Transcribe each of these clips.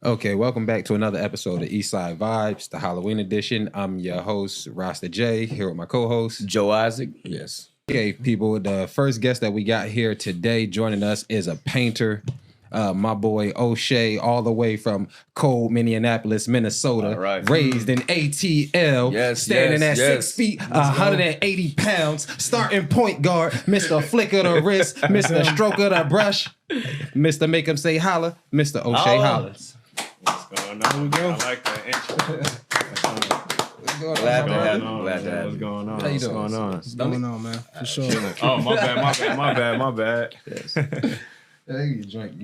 Okay, welcome back to another episode of EastSide VibeZ, the Halloween edition. I'm your host, Rasta J, here with my co-host, Joe Isaac. Yes. Okay, people, the first guest that we got here today joining us is a painter, my boy O'Shea, all the way from cold Minneapolis, Minnesota, raised in ATL, standing at 6 feet, 180 pounds, starting point guard, Mr. Flick of the wrist, Mr. Stroke of the brush, Mr. Make 'em say holla, Mr. O'Shea Hollins. What's going on? I like that intro. Glad to have you. What's going on? How you What's doing? going on? What's going on, man? For sure. Oh, my bad. Yes. Hey, you drink,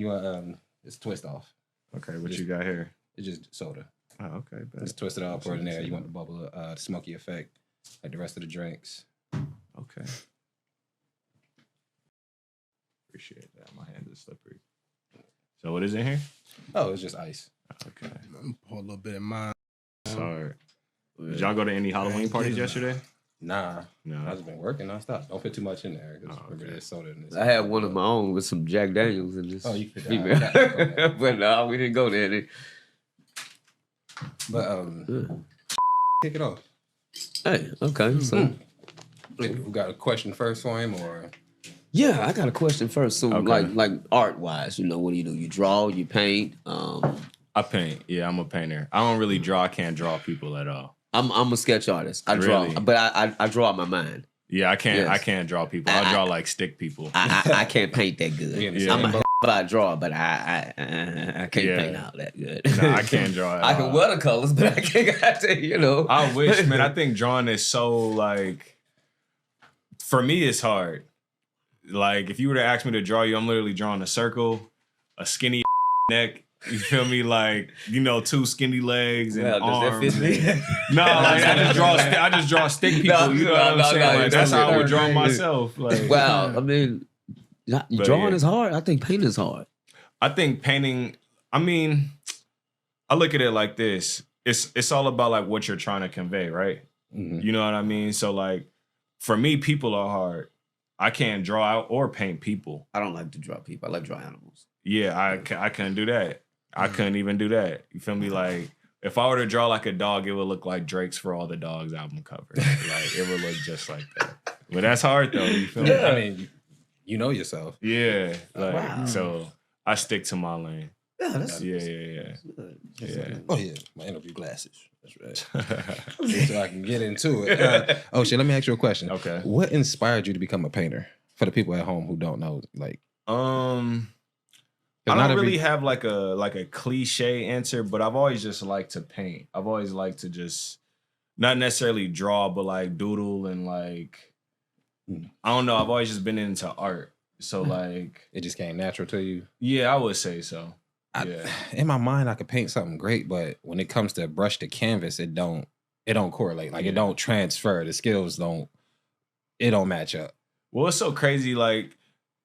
it's twist off. Okay, what you got here? It's just soda. Oh, okay. Just twist it out, pour it in there. You want the bubble, smoky effect, like the rest of the drinks. Okay. Appreciate that. My hands are slippery. So what is in here? Oh, it's just ice. Okay. Pour a little bit in mine. Sorry. Did y'all go to any Halloween parties yesterday? Nah, No. I've just been working nonstop. Don't put too much in there. Oh, Remember, okay. there's soda in this. I had one of my own with some Jack Daniels in this. Oh, you could. But no, we didn't go there. But kick it off. Hey, okay. So We got a question first for him, or yeah, I got a question first. So Okay. like art wise, what do? You draw, you paint. I paint. Yeah, I'm a painter. I don't really draw. I can't draw people at all. I'm a sketch artist. I draw, Really? but I draw out my mind. Yeah, I can't. Yes. I can't draw people. I draw like stick people. I can't paint that good. Yeah. I'm a I draw, but I can't Yeah. paint out that good. No, I can't draw at I all. can watercolors, but I can't. I wish, man. I think drawing is so like, for me, it's hard. Like, if you were to ask me to draw you, I'm literally drawing a circle, a skinny neck. You feel me? Like, two skinny legs and Well, does that arms. fit me? No, like, I just draw stick people. No, you know what I'm no, saying? no, Like, that's how I would draw no. myself. Like, Wow, drawing yeah. is hard. I think painting is hard. I think painting. I look at it like this. It's all about like what you're trying to convey, right? Mhm. You know what I mean? So like, for me, people are hard. I can't draw out or paint people. I don't like to draw people. I like to draw animals. Yeah, I couldn't do that. I couldn't even do that. You feel me? Like, if I were to draw like a dog, it would look like Drake's For All the Dogs album cover. Like, it would look just like that. But that's hard though. You feel me? I mean, you know yourself. Yeah. Like, Wow. so I stick to my lane. Yeah, that's Yeah. yeah. Oh yeah, my interview glasses. That's right. So I can get into it. Shit, let me ask you a question. Okay. What inspired you to become a painter? For the people at home who don't know, like, I don't really have like a cliche answer, but I've always just liked to paint. I've always liked to just not necessarily draw, but like doodle and like, I don't know. I've always just been into art. So like, it just came natural to you. yeah, I would say so. In my mind, I could paint something great, but when it comes to brush to canvas, it don't correlate. Like, it don't transfer. The skills don't match up. Well, it's so crazy. Like,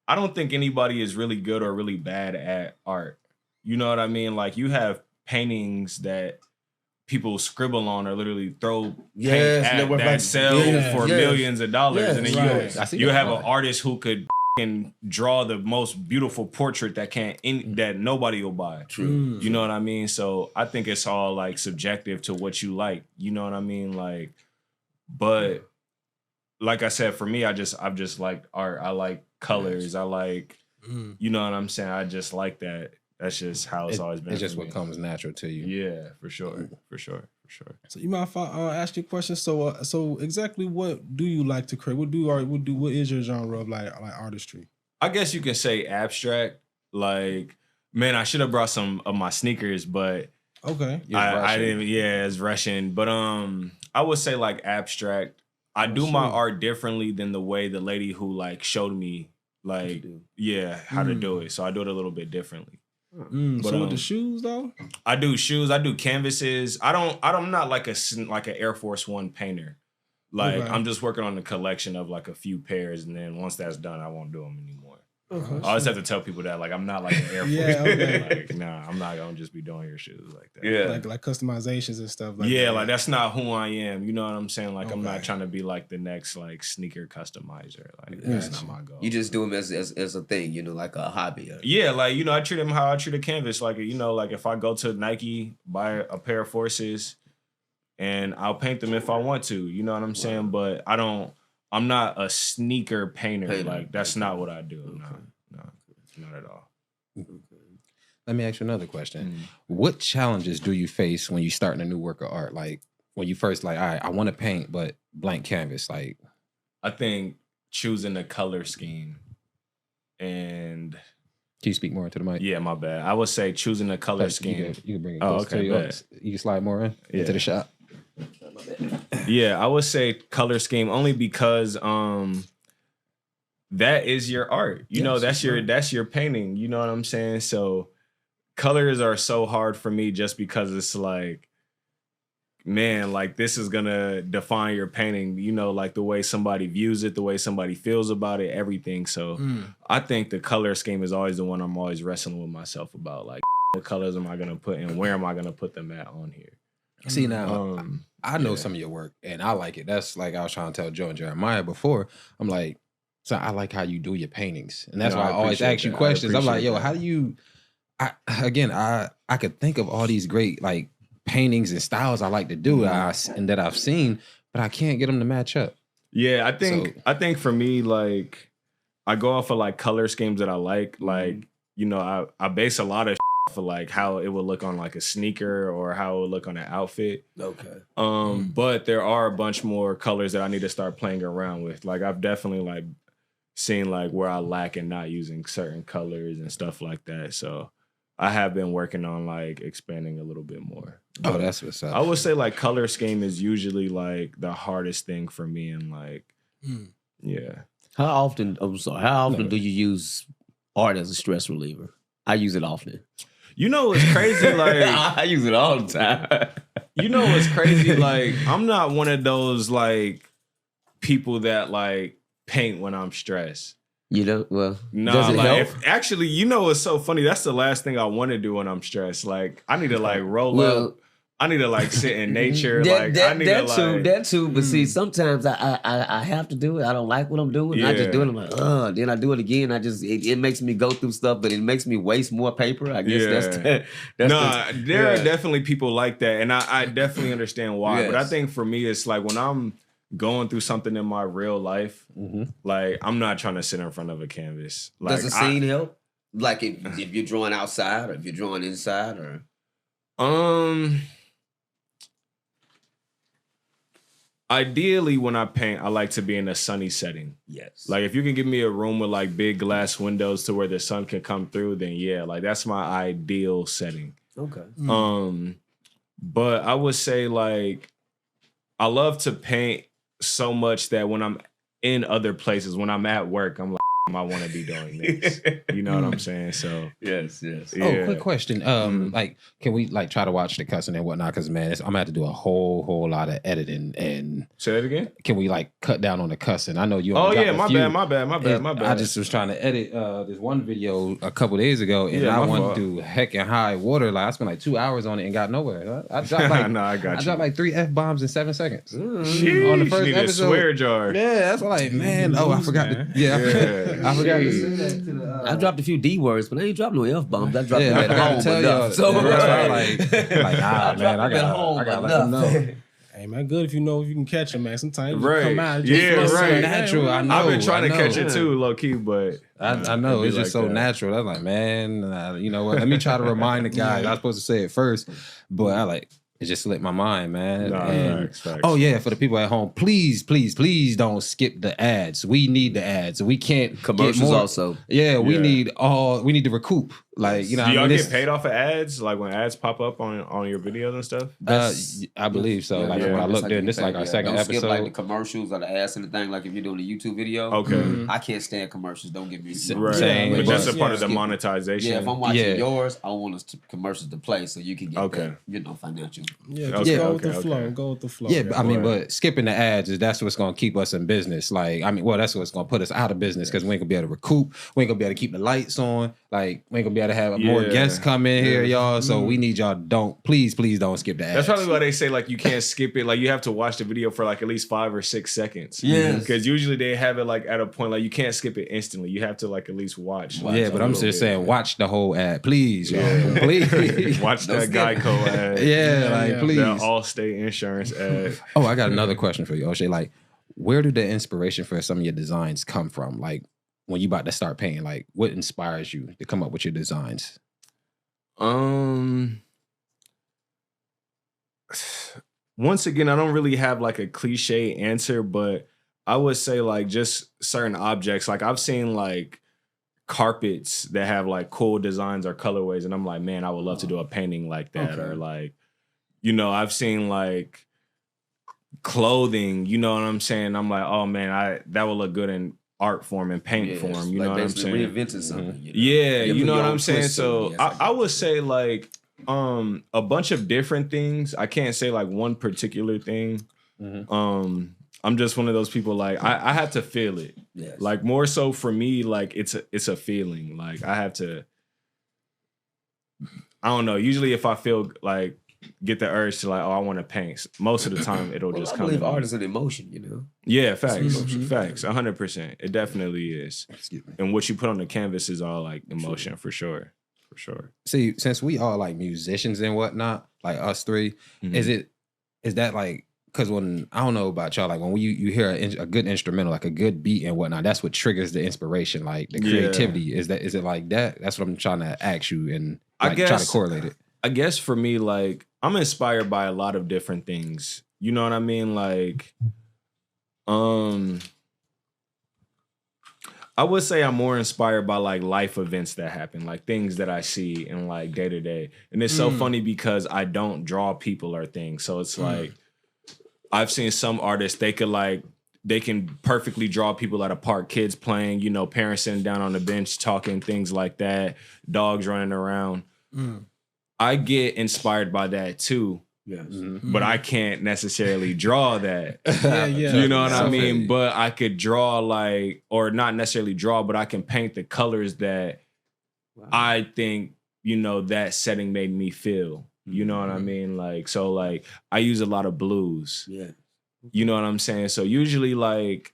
I don't think anybody is really good or really bad at art. You know what I mean? Like, you have paintings that people scribble on or literally throw paint at that sell for millions of dollars. And then you have an artist who could draw the most beautiful portrait that nobody will buy. True. You know what I mean? So I think it's all like subjective to what you like. You know what I mean? Like, but like I said, for me, I've just liked art. I like colors. I like, you know what I'm saying? I just like that. That's just how it's always been. It's just for what me. comes natural to you. Yeah, for sure. So you mind if I ask you a question? So exactly what do you like to create? What is your genre of like artistry? I guess you can say abstract. Like, man, I should have brought some of my sneakers, but Okay. I didn't. Yeah, it's Russian. But I would say like abstract. I do my art differently than the way the lady who like showed me like how to do it. So I do it a little bit differently. But, so with the shoes though? I do shoes. I do canvases. I'm not like an Air Force One painter. Like, I'm just working on the collection of like a few pairs, and then once that's done, I won't do them anymore. Okay. I always have to tell people that, like, I'm not like an Air Force. Yeah, okay. Like, nah, I'm not gonna just be doing your shoes like that. Yeah. Like customizations and stuff like Yeah, that. like that's not who I am. You know what I'm saying? Like, I'm not Okay. trying to be like the next like sneaker customizer. Like, Yeah. that's not my goal. You just do them as a thing, you know, like a hobby. Yeah, like, you know, I treat them how I treat a canvas. Like, you know, like if I go to Nike, buy a pair of Forces, and I'll paint them if I want to. You know what I'm saying? But I'm not a sneaker painter. Like, that's not what I do. No, not at all. Let me ask you another question. What challenges do you face when you starting a new work of art? Like when you first like, all right, I want to paint, but blank canvas. Like, I think choosing the color scheme and can you speak more into the mic? yeah, my bad. I would say choosing the color You scheme. can bring it Oh, closer to okay, you. bet. You can slide more into the shot. Yeah, I would say color scheme only because that is your art. You know, that's your painting. You know what I'm saying? So colors are so hard for me just because it's like, man, like this is gonna define your painting, you know, like the way somebody views it, the way somebody feels about it, everything. So I think the color scheme is always the one I'm always wrestling with myself about. Like, what colors am I gonna put and where am I gonna put them at on here? See, now I know some of your work and I like it. That's like I was trying to tell Joe and Jeremiah before. I'm like, so I like how you do your paintings. And that's why I always ask you questions. I'm like, yo, how do you I could think of all these great like paintings and styles I like to do and that I've seen, but I can't get them to match up. Yeah, I think for me, like I go off of like color schemes that I like. Like, you know, I base a lot of for like how it would look on like a sneaker or how it would look on an outfit. Okay. But there are a bunch more colors that I need to start playing around with. Like I've definitely like seen like where I lack in not using certain colors and stuff like that. So I have been working on like expanding a little bit more. Oh, that's what's up. I would say like color scheme is usually like the hardest thing for me, and like yeah. How often do you use art as a stress reliever? I use it often. You know what's crazy? Like I use it all the time. You know what's crazy? Like I'm not one of those like people that like paint when I'm stressed. You know, well, no, does it like help? actually, you know what's so funny? That's the last thing I want to do when I'm stressed. Like I need to like roll up. I need to like sit in nature. That too. But see, sometimes I have to do it. I don't like what I'm doing. I just do it. I'm like, then I do it again. It makes me go through stuff, but it makes me waste more paper. I guess there are definitely people like that, and I definitely understand why. Yes. But I think for me, it's like when I'm going through something in my real life, like I'm not trying to sit in front of a canvas. Like, does the scene help? Like if you're drawing outside or if you're drawing inside or ideally, when I paint, I like to be in a sunny setting. Yes. Like if you can give me a room with like big glass windows to where the sun can come through, then yeah, like that's my ideal setting. Okay. But I would say like I love to paint so much that when I'm in other places, when I'm at work, I'm like, I want to be doing this. You know what I'm saying? So yes. Yeah. Oh, quick question. Like, can we like try to watch the cussing and whatnot? Because man, I'm gonna have to do a whole lot of editing. And say that again. Can we like cut down on the cussing? I know you. Oh yeah, my bad. I just was trying to edit this one video a couple days ago, and I went through heck and high water. Like I spent like 2 hours on it and got nowhere. I dropped like I dropped like 3 F-bombs in 7 seconds on the first episode. A swear jar. Yeah, that's what like man. Oh, I forgot. I forgot to say that to the. I dropped a few D words, but I ain't dropped no F bombs. I dropped them I at forgot home to tell enough. y'all. So like man, I gotta let them know. Hey man, good if you can catch them, man. Sometimes you right. come out. It's so natural. I know. I've been trying to catch it too, low key, but I know it's just so natural. I was like, man, you know what? Let me try to remind the guy. I was supposed to say it first, but I like. It just slipped my mind, man. Facts. Oh yeah, for the people at home, please don't skip the ads. We need the ads. We can't commercials get more. also. Yeah, we need to recoup. Like, you know, do y'all mean, get paid off of ads? Like when ads pop up on your videos and stuff? I believe so. Like when I looked in, this like our second episode. Skip like the commercials or the ads and the thing. Like if you're doing a YouTube video, okay, I can't stand commercials. Don't get me right. Same, but that's a part of the monetization. Yeah, if I'm watching yours, I want the commercials to play so you can get that, financial. Yeah, just go with the flow. Go with the flow. Yeah, but I mean, but skipping the ads that's what's gonna keep us in business. Like, I mean, well, that's what's gonna put us out of business because we ain't gonna be able to recoup. We ain't gonna be able to keep the lights on. Like, we ain't gonna be able to have more guests come in here, y'all. So we need y'all please don't skip the ads. That's probably why they say like you can't skip it. Like you have to watch the video for like at least 5 or 6 seconds. Yeah, because usually they have it like at a point like you can't skip it instantly. You have to like at least watch. Yeah, but I'm just saying, watch the whole ad, please, y'all. Please watch that Geico ad. Please. That Allstate insurance ad. Oh, I got another question for you, O'Shea. Like, where did the inspiration for some of your designs come from? Like, when you about to start painting, like, what inspires you to come up with your designs? Once again, I don't really have like a cliche answer, but I would say like just certain objects. Like I've seen like carpets that have like cool designs or colorways, and I'm like, man, I would love to do a painting like that. Or like, you know, I've seen like clothing, you know what I'm saying? I'm like, oh man, that would look good in art form and paint form. You know what I'm saying? Reinventing something. You know? Yeah, you know what I'm saying? So I would say like a bunch of different things. I can't say like one particular thing. I'm just one of those people like I have to feel it. Yes. Like more so for me, like it's a feeling. Like I have to, I don't know. Usually if I feel like get the urge to like, oh, I want to paint. Most of the time it'll just come. I believe art is an emotion, you know? Yeah, facts. Facts. 100%. It definitely is. And what you put on the canvas is all like emotion for sure. For sure. See, since we all like musicians and whatnot, like us three, is that like, because when, I don't know about y'all, like when you hear a good instrumental, like a good beat and whatnot, that's what triggers the inspiration, like the creativity. Is it like that? That's what I'm trying to ask you and like, try to correlate it. I guess for me, like, I'm inspired by a lot of different things. You know what I mean? Like, I would say I'm more inspired by like life events that happen, like things that I see in like day to day. And it's so funny because I don't draw people or things. So it's like, I've seen some artists, they can perfectly draw people at a park, kids playing, you know, parents sitting down on the bench talking, things like that, dogs running around. I get inspired by that too. Yes. But I can't necessarily draw that. You know what I mean? But I could draw like, or not necessarily draw, but I can paint the colors that I think, you know, that setting made me feel. You know what I mean? Like, so like I use a lot of blues. Yeah. You know what I'm saying? So usually like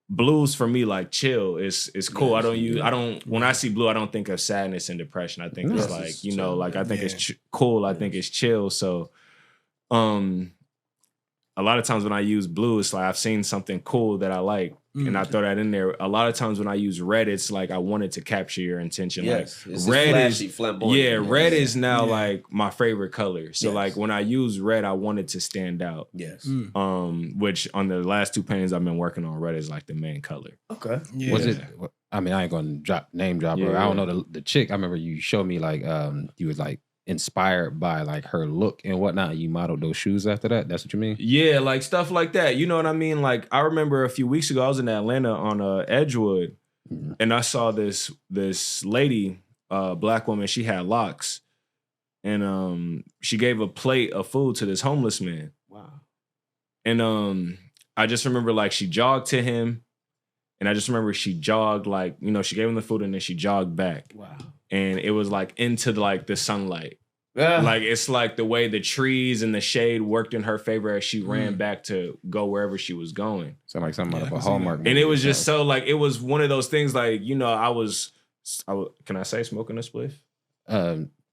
blues for me, like chill is cool. When I see blue, I don't think of sadness and depression. I think it's like, you know, like I think it's cool. I think it's chill. So, a lot of times when I use blue, it's like I've seen something cool that I like and I throw that in there. A lot of times when I use red, it's like I wanted to capture your attention. Yes, like it's red flashy, flamboyant. red is now like my favorite color. So like when I use red, I wanted to stand out. Yes. Which on the last 2 paintings I've been working on, red is like the main color. Okay. Yeah. Was it? I mean, I ain't gonna name drop her. I don't know the chick. I remember you showed me like you was like inspired by like her look and whatnot. You modeled those shoes after that. That's what you mean? Yeah, like stuff like that. You know what I mean? Like I remember a few weeks ago, I was in Atlanta on Edgewood, and I saw this lady, black woman. She had locks, and she gave a plate of food to this homeless man. Wow. And I just remember like she jogged to him, and I just remember she jogged like, you know, she gave him the food and then she jogged back. Wow. And it was like into like the sunlight. Like it's like the way the trees and the shade worked in her favor as she ran back to go wherever she was going. Sound like something out of a Hallmark movie. And it was just so like, it was one of those things like, you know, I was can I say smoking a spliff?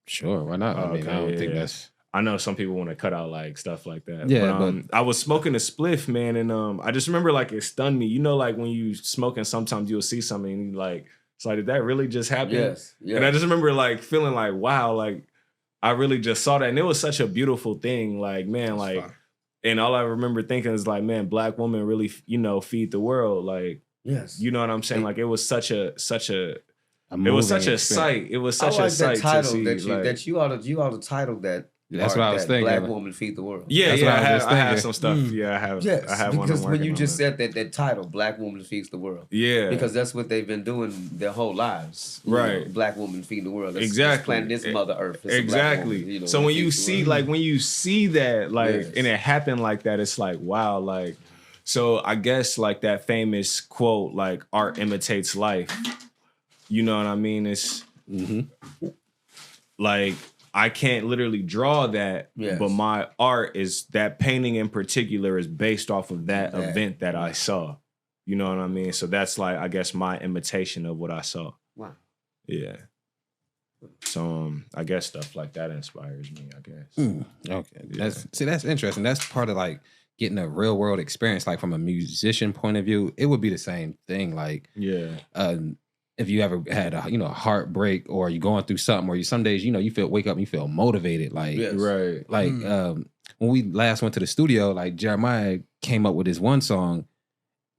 Sure, why not? I mean, I don't think that's... I know some people want to cut out like stuff like that. Yeah, but I was smoking a spliff, man, and I just remember like it stunned me. You know, like when you smoking, sometimes you'll see something and you like, it's like, did that really just happen? Yes. And I just remember like feeling like, wow, like I really just saw that. And it was such a beautiful thing. Like, man, like, fine. And all I remember thinking is like, man, black women really, you know, feed the world. Like, yes. You know what I'm saying? Like it was such a It was such a sight. It was such a sight to see. That you ought to title that. That's what I was thinking. Black Woman Feed the World. Yeah, I have some stuff. Yeah, I have. Yes, I have because one. when you just said that title, Black Woman Feeds the World. Yeah, because that's what they've been doing their whole lives. Right, Black Woman Feeding the World. Exactly, planet this Mother Earth. It's exactly. Woman, so when you see that, yes. and it happened like that, it's like wow, like. So I guess like that famous quote, like art imitates life. You know what I mean? It's like. I can't literally draw that, but my art is that painting in particular is based off of that event that I saw. You know what I mean? So that's like, I guess, my imitation of what I saw. Wow. Yeah. So I guess stuff like that inspires me, I guess. Okay. Yeah. That's interesting. That's part of like getting a real world experience. Like from a musician point of view, it would be the same thing. Like, if you ever had a heartbreak or you're going through something, or some days you wake up and you feel motivated, like when we last went to the studio, like Jeremiah came up with this one song,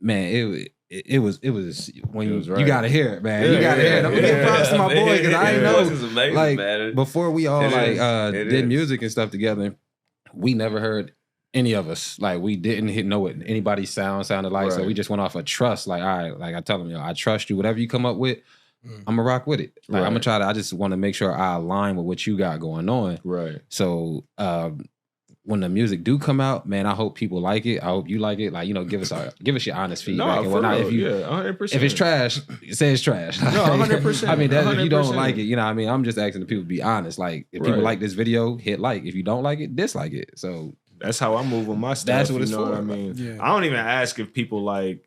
man. It was when you gotta hear it, man. You gotta hear it. I'm gonna give props to my boy because I know amazing, like man. before we all did music and stuff together, we never heard. Any of us, like we didn't know what anybody's sounded like, so we just went off of trust. Like, all right, like I tell them, I trust you. Whatever you come up with, I'm gonna rock with it. Like I'm gonna try to. I just want to make sure I align with what you got going on. Right. So when the music do come out, man, I hope people like it. I hope you like it. Like give us your honest feedback. No, and real. 100%. If it's trash, say it's trash. No, 100%. I mean, if you don't like it, I mean, I'm just asking the people to be honest. Like, if people like this video, hit like. If you don't like it, dislike it. So. That's how I move with my stuff. That's what it's for. What I mean, I don't even ask if people like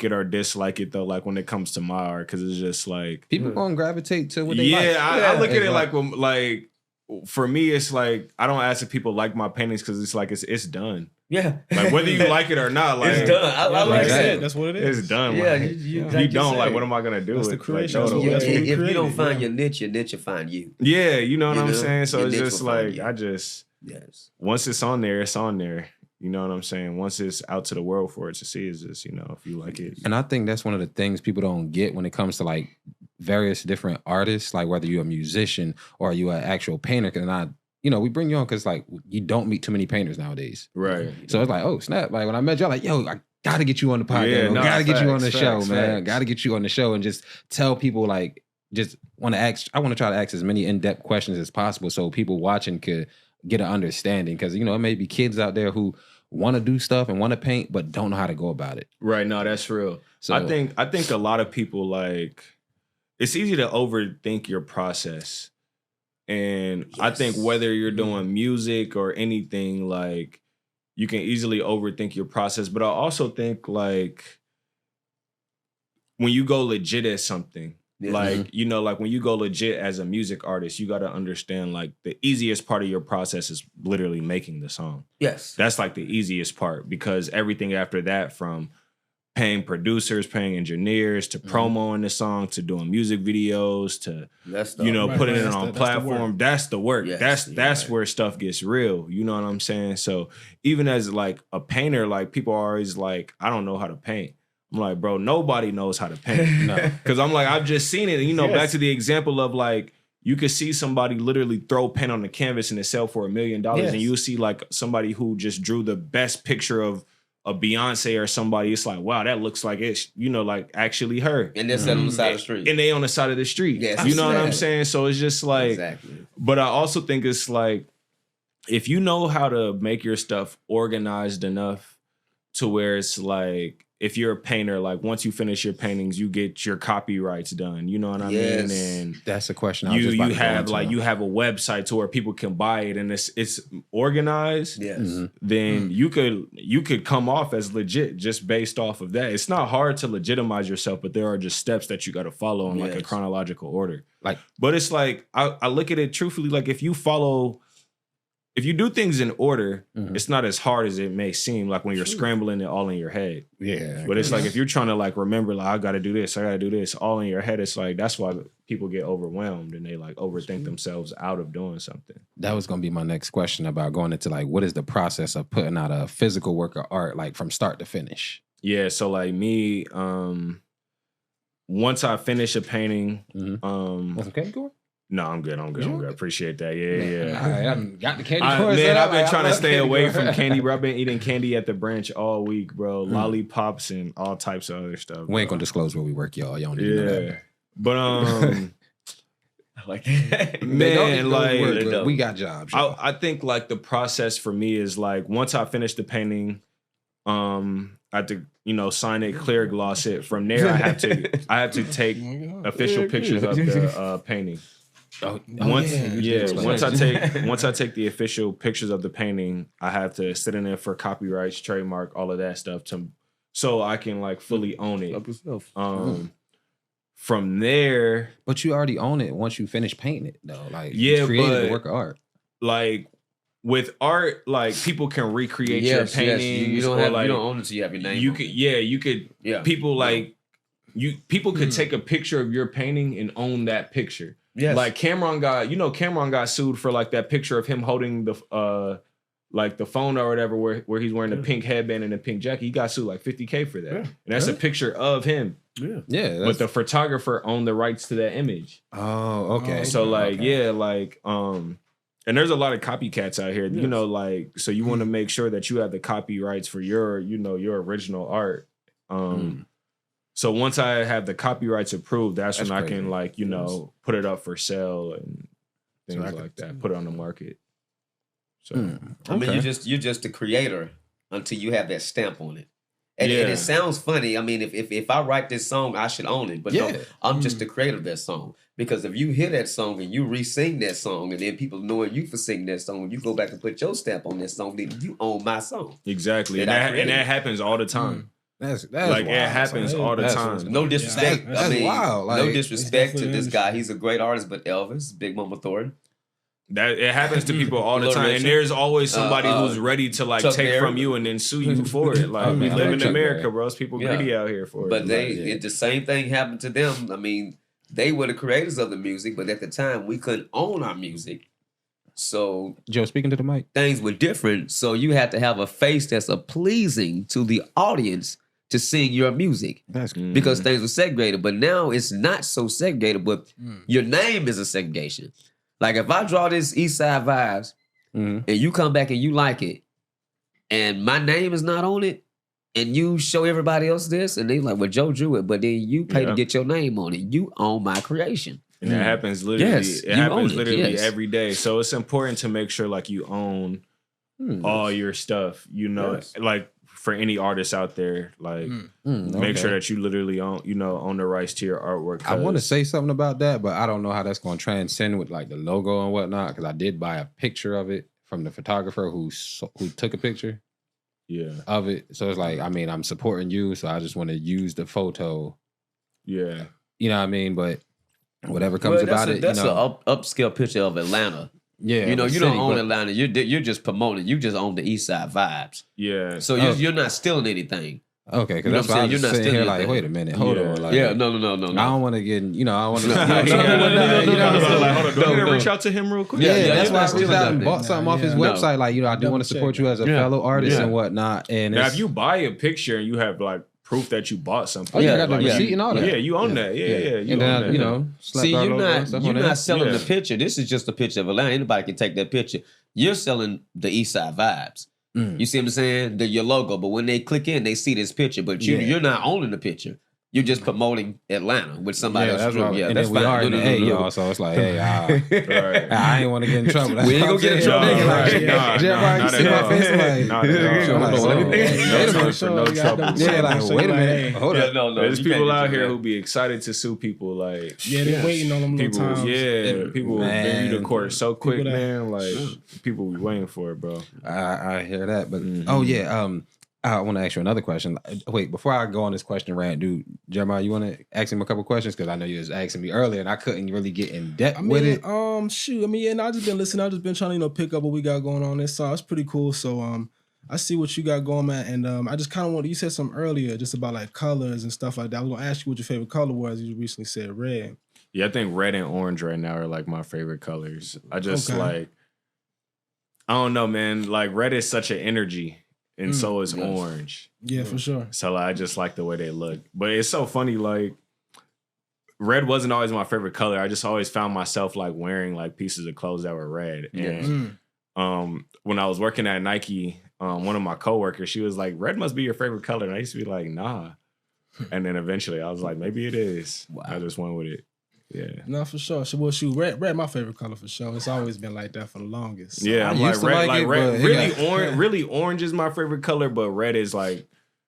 it or dislike it though. Like when it comes to my art, because it's just like people gonna gravitate to what they like. I look at it like for me, it's like I don't ask if people like my paintings because it's like it's done. Yeah, like whether you like it or not, like it's done. I like that. That's what it is. It's done. Yeah, like, you don't like. What am I gonna do? That's with the creation. Like, if you don't find your niche will find you. Yeah, you know what I'm saying. So it's just like I just. Yes. Once it's on there, it's on there. You know what I'm saying? Once it's out to the world for it to see, is just, if you like it. And I think that's one of the things people don't get when it comes to like various different artists, like whether you're a musician or you an actual painter. Cause we bring you on because like you don't meet too many painters nowadays. Right. So it's like, oh snap. Like when I met you, I'm like, yo, I gotta get you on the podcast. Gotta get you on the show, man. Gotta get you on the show and just tell people like, I want to try to ask as many in-depth questions as possible so people watching could get an understanding, because it may be kids out there who want to do stuff and want to paint but don't know how to go about it. Right. No, that's real. So I think a lot of people, like, it's easy to overthink your process, and I think whether you're doing music or anything, like, you can easily overthink your process. But I also think like when you go legit at something. Like, like when you go legit as a music artist, you got to understand like the easiest part of your process is literally making the song. Yes. That's like the easiest part, because everything after that, from paying producers, paying engineers, to promoting the song, to doing music videos, to, putting it on platform. That's the work. Yes, that's where stuff gets real. You know what I'm saying? So even as like a painter, like people are always like, I don't know how to paint. I'm like, bro, nobody knows how to paint. Because I'm like, I've just seen it. Back to the example of like, you could see somebody literally throw pen on the canvas and it sell for $1 million. And you'll see like somebody who just drew the best picture of a Beyonce or somebody. It's like, wow, that looks like it's, like actually her. And they're on the side of the street. And they on the side of the street. Yes, you know what I'm saying? So it's just like, exactly. But I also think it's like, if you know how to make your stuff organized enough to where it's like, if you're a painter, like once you finish your paintings, you get your copyrights done. You know what I mean? And that's the question. You have a website to where people can buy it, and it's organized. Yes. Then you could come off as legit just based off of that. It's not hard to legitimize yourself, but there are just steps that you got to follow in like a chronological order. But it's like I look at it truthfully. Like if you do things in order, it's not as hard as it may seem, like when you're scrambling it all in your head. Yeah. But it's like if you're trying to like remember, like I gotta do this all in your head, it's like that's why people get overwhelmed and they like overthink themselves out of doing something. That was gonna be my next question about going into like what is the process of putting out a physical work of art, like from start to finish? Yeah, so like me, once I finish a painting, Want some candy corn? No, I'm good. Appreciate that. Yeah. All right, I got the candy corn. Man, I've been trying to stay away from candy, bro. I've been eating candy at the branch all week, bro. Lollipops and all types of other stuff. We ain't gonna disclose where we work, y'all. Y'all don't need to know that. But like that. Man, like work, we got jobs. I think like the process for me is like once I finish the painting, I have to sign it, clear gloss it. From there, I have to take official pictures of the painting. Once I take the official pictures of the painting, I have to sit in there for copyrights, trademark, all of that stuff so I can like fully own it. From there, but you already own it once you finish painting it, though. Like, you created a work of art. Like with art, like people can recreate your paintings. You don't own it until you have your name. You could. People like people could take a picture of your painting and own that picture. Yes. Like Cameron got sued for like that picture of him holding the like the phone or whatever where he's wearing the pink headband and the pink jacket. He got sued like $50,000 for that. Yeah. And that's a picture of him. Yeah. But the photographer owned the rights to that image. Oh, okay. So like, and there's a lot of copycats out here, so you want to make sure that you have the copyrights for your original art. So once I have the copyrights approved, that's when crazy. I can put it up for sale and things like that. Put it on the market. So I mean, you're just the creator until you have that stamp on it. And it sounds funny. I mean, if I write this song, I should own it. But no, I'm just the creator of that song. Because if you hear that song and you re-sing that song, and then people knowing you for singing that song, you go back and put your stamp on that song, then you own my song. Exactly. And that happens all the time. That's like wild. It happens all the time. No disrespect. That's wild. Like, no disrespect to this guy. He's a great artist, but Elvis, Big Mama Thornton. That it happens to people all the time, and there's always somebody who's ready to like take from you and then sue you for it. Like we live in America, bro. It's people greedy out here for it. But the same thing happened to them. I mean, they were the creators of the music, but at the time we couldn't own our music. So Joe, speaking to the mic, things were different. So you had to have a face that's pleasing to the audience to sing your music. That's because things were segregated. But now it's not so segregated, but your name is a segregation. Like if I draw this EastSide VibeZ and you come back and you like it and my name is not on it and you show everybody else this and they like, well, Joe drew it, but then you pay to get your name on it. You own my creation. And that happens literally every day. So it's important to make sure like you own all your stuff, like for any artists out there, like make sure that you literally own the rights to your artwork. I want to say something about that, but I don't know how that's going to transcend with like the logo and whatnot. Because I did buy a picture of it from the photographer who took a picture, of it. So it's like, I mean, I'm supporting you, so I just want to use the photo. Yeah, you know what I mean. But whatever comes about it, that's an upscale picture of Atlanta. Yeah, you don't own Atlanta. You're just promoting. You just own the EastSide VibeZ. Yeah. So you're not stealing anything. Okay, because that's why I'm just sitting here like, wait a minute, hold on. Like, no. I don't want to get, I want to. Hold on. Reach out to him real quick. Yeah, that's why I reached out and bought something off his website. Like, I do want to support you as a fellow artist and whatnot. And now, if you buy a picture and you have like proof that you bought something. Oh, you got the receipt and all that. Yeah, you own that. Yeah. And then, see, you're not selling the picture. This is just a picture of Atlanta. Anybody can take that picture. You're selling the EastSide VibeZ. You see what I'm saying? Your logo. But when they click in, they see this picture. But you're not owning the picture. You're just promoting Atlanta with somebody else. That's right. And that's then we are in the A, y'all. So it's like, hey, I ain't want to get in trouble. We ain't gonna get in trouble. Jeremiah, see my face like, yeah, like, wait a minute, hold up. No, there's people out here who be excited to sue people. Like, they're waiting on them little times. Yeah, people bring you to court so quick, man. Like, people be waiting for it, bro. I hear that, but I want to ask you another question. Wait, before I go on this question rant, dude, Jeremiah, you want to ask him a couple questions? Because I know you was asking me earlier, and I couldn't really get in depth with it. Shoot. I mean, I just been listening. I just been trying to, pick up what we got going on this song. It's pretty cool. So, I see what you got going, man. And I just kind of want. You said something earlier, just about like colors and stuff like that. I was gonna ask you what your favorite color was. You recently said red. Yeah, I think red and orange right now are like my favorite colors. I just like, I don't know, man. Like red is such an energy. And so is orange. Yeah, for sure. So I just like the way they look. But it's so funny, like red wasn't always my favorite color. I just always found myself like wearing like pieces of clothes that were red. And when I was working at Nike, one of my coworkers, she was like, red must be your favorite color. And I used to be like, nah. And then eventually I was like, maybe it is. Wow. I just went with it. Yeah. No, for sure. Well, shoot, red my favorite color for sure. It's always been like that for the longest. So. Yeah, I'm like red. Really orange is my favorite color, but red is like,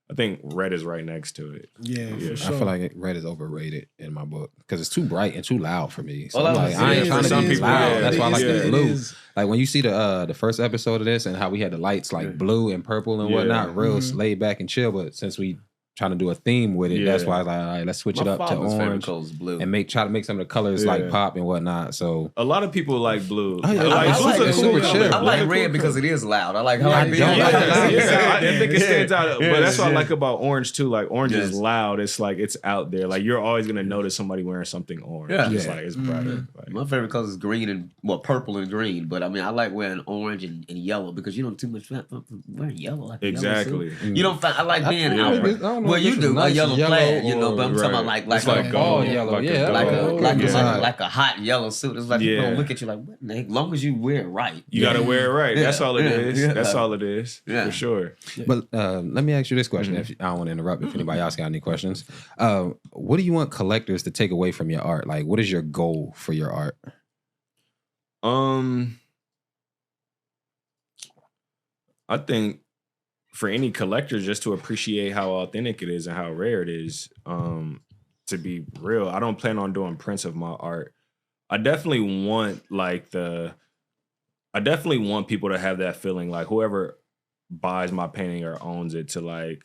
I think red is right next to it. Yeah, for sure. I feel like red is overrated in my book because it's too bright and too loud for me. So I ain't trying to be loud. That's why I like the blue. Like when you see the first episode of this and how we had the lights like blue and purple and whatnot, real laid back and chill. But since we trying to do a theme with it, that's why I was like, all right, let's switch it up to orange blue. and try to make some of the colors like pop and whatnot. So a lot of people like blue. I like red because it is loud. I like how I think it stands out. But that's what I like about orange too. Like orange is loud. It's like it's out there. Like you're always gonna notice somebody wearing something orange. Yeah. It's like it's brighter. Like, my favorite color is green and purple and green. But I mean I like wearing orange and yellow because you don't too much wearing yellow. Like exactly. You don't find I like being out. Well, you do a yellow plaid, you know, but I'm talking about like a ball yellow, like a hot yellow suit. It's like people don't look at you like, what? As long as you wear it right, you gotta wear it right. That's all it is. That's all it is for sure. But let me ask you this question. If I don't want to interrupt, if anybody else got any questions, what do you want collectors to take away from your art? Like, what is your goal for your art? I think for any collector, just to appreciate how authentic it is and how rare it is, to be real. I don't plan on doing prints of my art. I definitely want people to have that feeling, like whoever buys my painting or owns it to like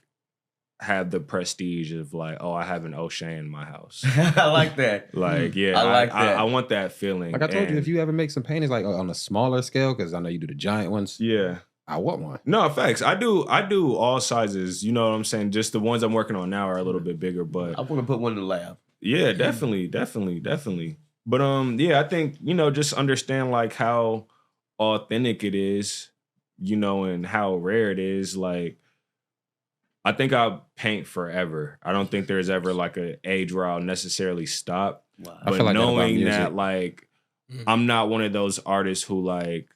have the prestige of like, oh, I have an O'Shea in my house. I like that. Like, yeah, I like that. I want that feeling. Like I told you, if you ever make some paintings like on a smaller scale, because I know you do the giant ones. Yeah. I want one. No, facts. I do all sizes. You know what I'm saying? Just the ones I'm working on now are a little bit bigger, but I want to put one in the lab. Yeah, definitely. But I think, just understand like how authentic it is, and how rare it is. Like, I think I'll paint forever. I don't think there's ever like an age where I'll necessarily stop. Wow. But I feel like knowing that like I'm not one of those artists who like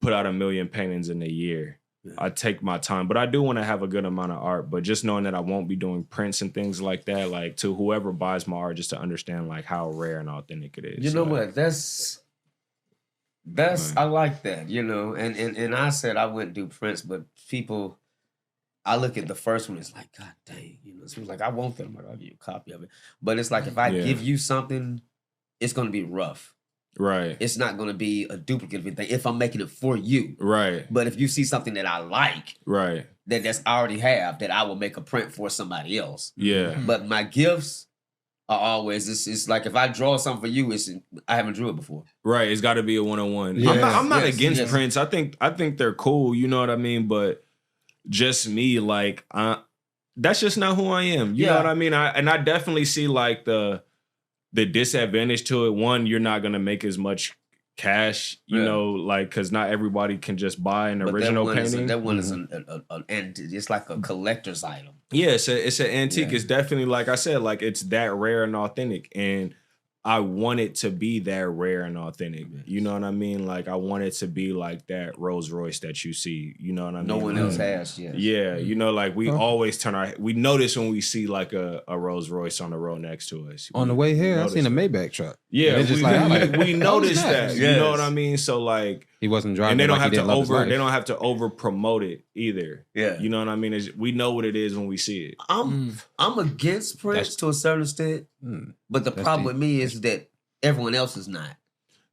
put out 1 million paintings in a year. Yeah. I take my time, but I do want to have a good amount of art. But just knowing that I won't be doing prints and things like that, like to whoever buys my art, just to understand like how rare and authentic it is. You know what? That's right. I like that. And I said I wouldn't do prints, but people, I look at the first one, it's like, God dang, it's like I want them, I'll give you a copy of it. But it's like if I give you something, it's gonna be rough. Right. It's not going to be a duplicate of anything if I'm making it for you. Right. But if you see something that I like, right, that's I already have, that I will make a print for somebody else. Yeah. But my gifts are always, it's like if I draw something for you, I haven't drew it before. Right. It's got to be a one-on-one. Yes. I'm not against prints. I think they're cool. You know what I mean? But just me, like, that's just not who I am. You know what I mean? I definitely see like the disadvantage to it. One, you're not gonna make as much cash, like because not everybody can just buy an original painting. That one is it's like a collector's item. Yeah, it's an antique. Yeah. It's definitely, like I said, like it's that rare and authentic, and I want it to be that rare and authentic. Yes. You know what I mean? Like I want it to be like that Rolls Royce that you see. You know what I mean? No one else has. Yes. Yeah, like we always we notice when we see like a Rolls Royce on the road next to us. On the way here, I seen a Maybach truck. Yeah, we noticed that. Yes. You know what I mean? So like he wasn't driving, and they don't have to over promote it either. Yeah, you know what I mean? We know what it is when we see it. I'm against prints to a certain extent, but the problem with me is that everyone else is not.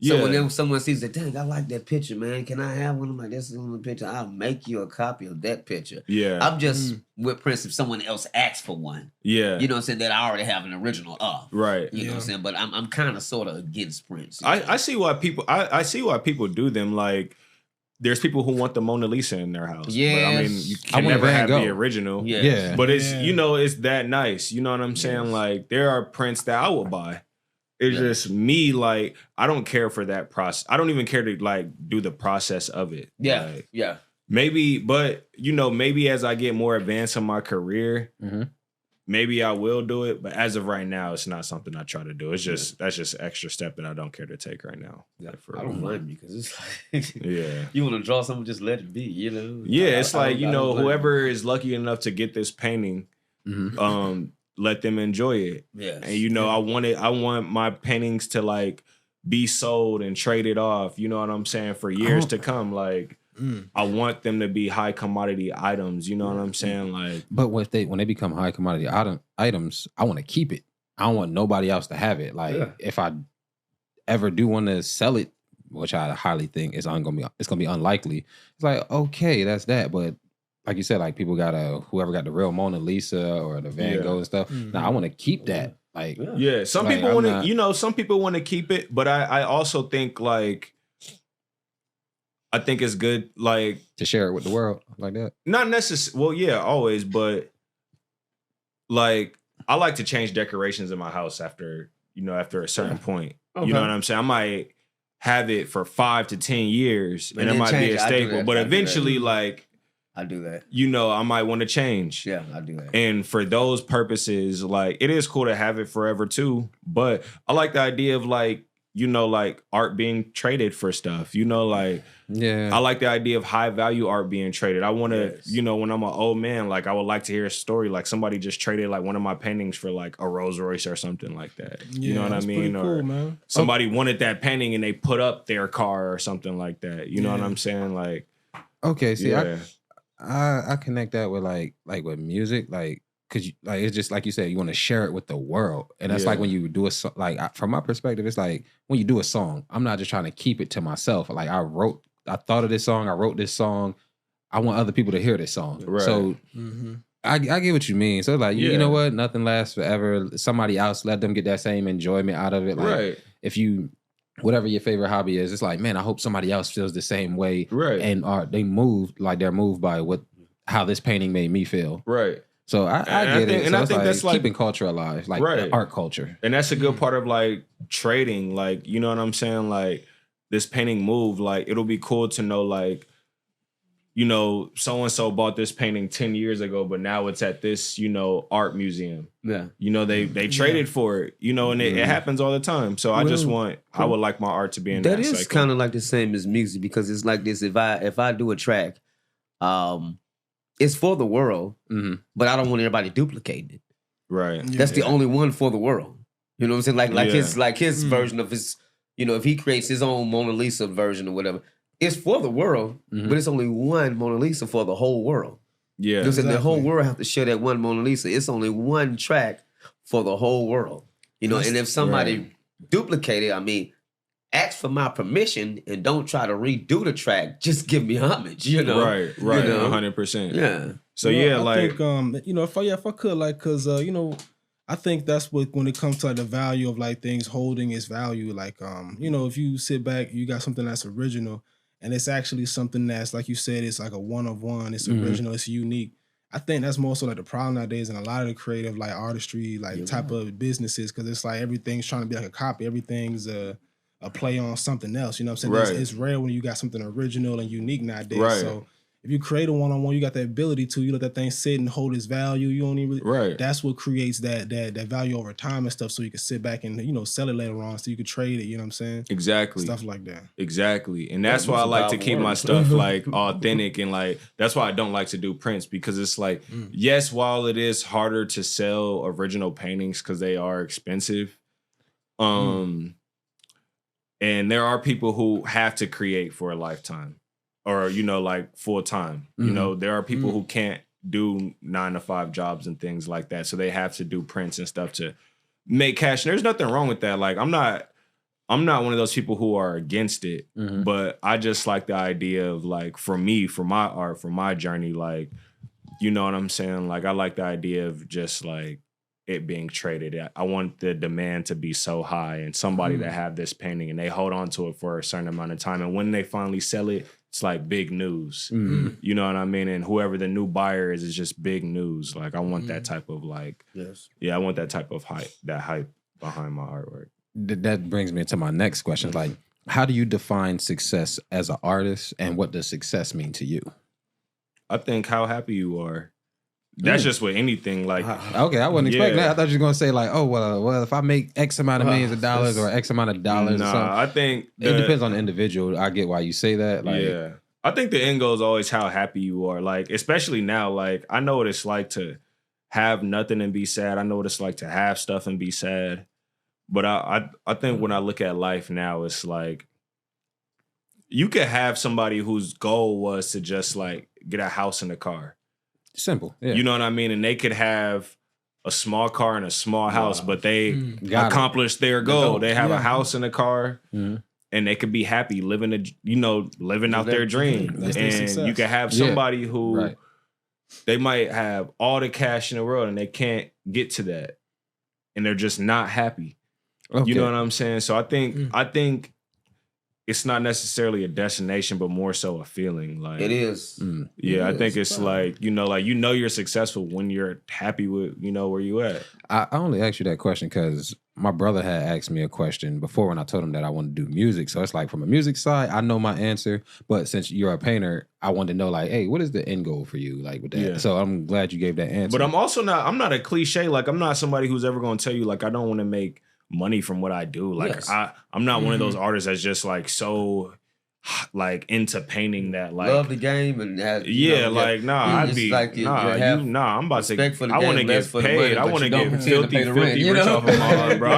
So when someone sees that, dang, I like that picture, man. Can I have one? I'm like, this is the picture. I'll make you a copy of that picture. Yeah. I'm just with prints if someone else asks for one. Yeah. You know what I'm saying? That I already have an original of. Right. You know what I'm saying? But I'm kind of sort of against prints. I see why people do them. Like, there's people who want the Mona Lisa in their house. Yeah. But I mean, you can never have the original. Yeah. But it's, it's that nice. You know what I'm saying? Like, there are prints that I would buy. It's just me, like, I don't care for that process. I don't even care to, like, do the process of it. Yeah, Maybe, but, maybe as I get more advanced in my career, maybe I will do it, but as of right now, it's not something I try to do. It's just that's just an extra step that I don't care to take right now. Yeah, I don't blame you because it's like yeah, you want to draw something, just let it be. You know. Yeah, it's like whoever is lucky enough to get this painting, let them enjoy it. Yeah, and I want my paintings to like be sold and traded off. You know what I'm saying, for years to come. Like. I want them to be high commodity items. You know what I'm saying? Like, but when they become high commodity items, I want to keep it. I don't want nobody else to have it. Like, if I ever do want to sell it, which I highly think it's gonna be unlikely. It's like, okay, that's that. But like you said, like people whoever got the real Mona Lisa or the Van Gogh and stuff. Now I want to keep that. Like, some people want to, some people want to keep it, but I also think like. I think it's good, like to share it with the world like that. Not necessarily. Well, yeah, always, but like I like to change decorations in my house after a certain point. Okay. You know what I'm saying? I might have it for 5 to 10 years, and it might be a staple. But eventually, like I do that. I might want to change. Yeah, I do that. And for those purposes, like it is cool to have it forever too. But I like the idea of like. Like art being traded for stuff, like, I like the idea of high value art being traded. I want to, when I'm an old man, like I would like to hear a story, like somebody just traded like one of my paintings for like a Rolls Royce or something like that. You know what I mean? Or cool, man. Somebody wanted that painting and they put up their car or something like that. You know what I'm saying? Like, okay, see, I connect that with like with music, like. Cause like it's just like you said, you want to share it with the world, and that's like when you do a song. Like from my perspective, it's like when you do a song, I'm not just trying to keep it to myself. Like I thought of this song, I wrote this song. I want other people to hear this song. Right. So I get what you mean. So like you know what, nothing lasts forever. Somebody else, let them get that same enjoyment out of it. Like if you. Whatever your favorite hobby is, it's like, man, I hope somebody else feels the same way. Right. And they're moved by how this painting made me feel. Right. So I get it. And I think that's like keeping culture alive, like art culture. And that's a good part of like trading. Like, you know what I'm saying? Like this painting moved. Like it'll be cool to know like, so-and-so bought this painting 10 years ago, but now it's at this, art museum. Yeah. They traded for it, and it happens all the time. So I would like my art to be in that cycle. That is kind of like the same as music because it's like this. If I do a track, it's for the world, but I don't want anybody duplicating it. Right. That's the only one for the world. You know what I'm saying? Like his version of his, if he creates his own Mona Lisa version or whatever, it's for the world, but it's only one Mona Lisa for the whole world. Yeah. Because the whole world have to share that one Mona Lisa. It's only one track for the whole world. And if somebody duplicate it, I mean, ask for my permission and don't try to redo the track. Just give me homage, Right, 100%. Yeah. So I think, if I could, like, cause I think that's what when it comes to like, the value of like things holding its value. Like, if you sit back, you got something that's original, and it's actually something that's like you said, it's like a one of one. It's original. It's unique. I think that's more so like the problem nowadays in a lot of the creative like artistry like type of businesses because it's like everything's trying to be like a copy. Everything's a play on something else. You know what I'm saying? Right. It's rare when you got something original and unique nowadays. Right. So if you create a one-on-one, you got the ability to, let that thing sit and hold its value. You don't even really, that's what creates that value over time and stuff so you can sit back and, sell it later on so you can trade it, you know what I'm saying? Exactly. Stuff like that. Exactly. And that's why I like to keep my stuff like authentic and like, that's why I don't like to do prints because it's like, yes, while it is harder to sell original paintings because they are expensive, and there are people who have to create for a lifetime or, like full time. There are people who can't do 9-to-5 jobs and things like that. So they have to do prints and stuff to make cash. And there's nothing wrong with that. Like I'm not one of those people who are against it, but I just like the idea of like, for me, for my art, for my journey, like, you know what I'm saying? Like I like the idea of just like, it being traded. I want the demand to be so high and somebody that have this painting and they hold on to it for a certain amount of time. And when they finally sell it, it's like big news. You know what I mean? And whoever the new buyer is just big news. Like I want that type of like, I want that type of hype behind my artwork. That brings me to my next question. Like, how do you define success as an artist and what does success mean to you? I think how happy you are. That's just with anything. Like, okay, I wasn't expecting that. I thought you were gonna say like, oh well, if I make X amount of millions of dollars or X amount of dollars, or something. I think it depends on the individual. I get why you say that. Like, I think the end goal is always how happy you are. Like, especially now, like I know what it's like to have nothing and be sad. I know what it's like to have stuff and be sad. But I think when I look at life now, it's like you could have somebody whose goal was to just like get a house and a car. Simple. Yeah. You know what I mean? And they could have a small car and a small house, but they accomplished their goal. They have a house and a car, and they could be happy living out their dream. And you could have somebody who they might have all the cash in the world and they can't get to that. And they're just not happy. Okay. You know what I'm saying? So I think it's not necessarily a destination, but more so a feeling. Like it is. Yeah, I think it's like you're successful when you're happy with where you at. I only asked you that question because my brother had asked me a question before when I told him that I wanted to do music. So it's like from a music side, I know my answer. But since you're a painter, I wanted to know like, hey, what is the end goal for you? Like with that. Yeah. So I'm glad you gave that answer. But I'm not a cliche. Like I'm not somebody who's ever going to tell you like I don't want to make money from what I do. Like I'm not one of those artists that's just like so like into painting that like love the game and I'd be I'm about to I want to get paid. I want to get filthy rich off of my art, bro.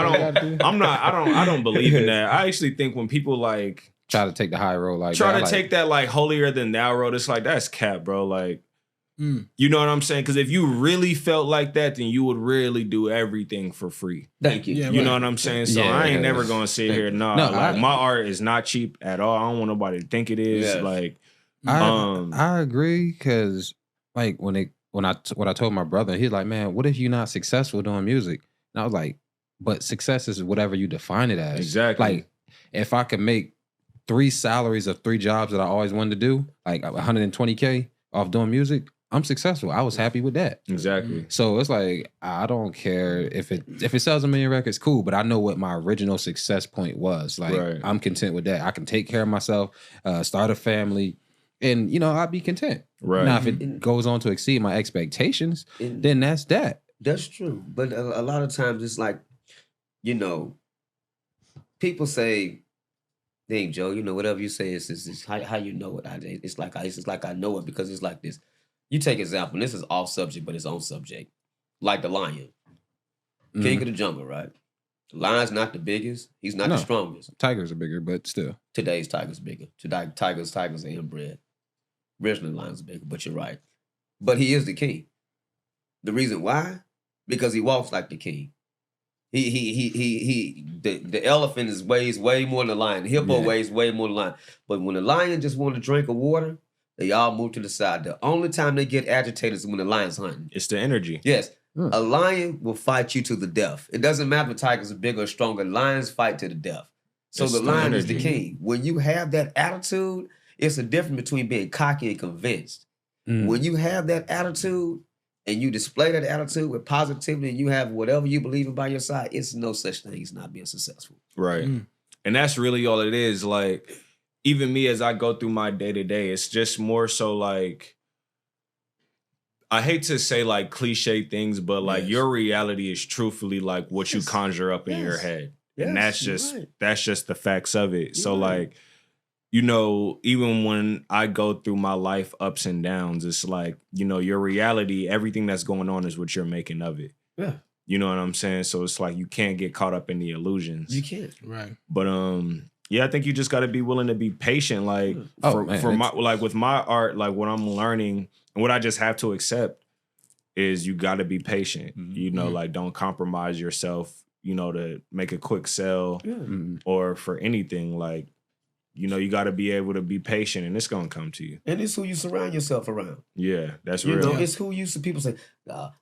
I don't believe in that. I actually think when people like try to take the high road, like take that like holier than thou road, it's like that's cap, bro. Like you know what I'm saying? Because if you really felt like that, then you would really do everything for free. Thank you. Yeah, you know what I'm saying? So I ain't never gonna sit here. My art is not cheap at all. I don't want nobody to think it is. Yes. Like, I agree because like when I told my brother, he's like, man, what if you're not successful doing music? And I was like, but success is whatever you define it as. Exactly. Like, if I could make 3 salaries of 3 jobs that I always wanted to do, like $120K off doing music, I'm successful. I was happy with that. Exactly. So it's like I don't care if it sells 1 million records, cool. But I know what my original success point was. Like I'm content with that. I can take care of myself, start a family, and I'd be content. Right. Now if it goes on to exceed my expectations, then that's that. That's true. But a lot of times it's like, people say, "Dang, Joe, whatever you say is how you know it." It's like I know it because it's like this. You take example, and this is off subject, but it's on subject. Like the lion. King of the jungle, right? The lion's not the biggest. He's not the strongest. Tigers are bigger, but still. Today's tiger's bigger. Tigers are inbred. Originally, lions are bigger, but you're right. But he is the king. The reason why? Because he walks like the king. The elephant weighs way more than the lion. The hippo weighs way more than the lion. But when the lion just wants a drink of water, they all move to the side. The only time they get agitated is when the lion's hunting. It's the energy. Yes. A lion will fight you to the death. It doesn't matter if tigers are bigger or stronger. Lions fight to the death. So the lion is the king. When you have that attitude, it's a difference between being cocky and convinced. When you have that attitude and you display that attitude with positivity and you have whatever you believe in by your side, it's no such thing as not being successful. Right. And that's really all it is. Like, even me as I go through my day-to-day, it's just more so like, I hate to say like cliche things, but like your reality is truthfully like what you conjure up in your head. And that's just the facts of it. So like, even when I go through my life ups and downs, it's like, your reality, everything that's going on is what you're making of it. Yeah. You know what I'm saying? So it's like, you can't get caught up in the illusions. You can't. Right. But, I think you just got to be willing to be patient. Like with my art, like what I'm learning and what I just have to accept is you got to be patient. Like don't compromise yourself, to make a quick sell or for anything. Like, you got to be able to be patient and it's going to come to you. And it's who you surround yourself around. Yeah, that's real. It's who you, people say,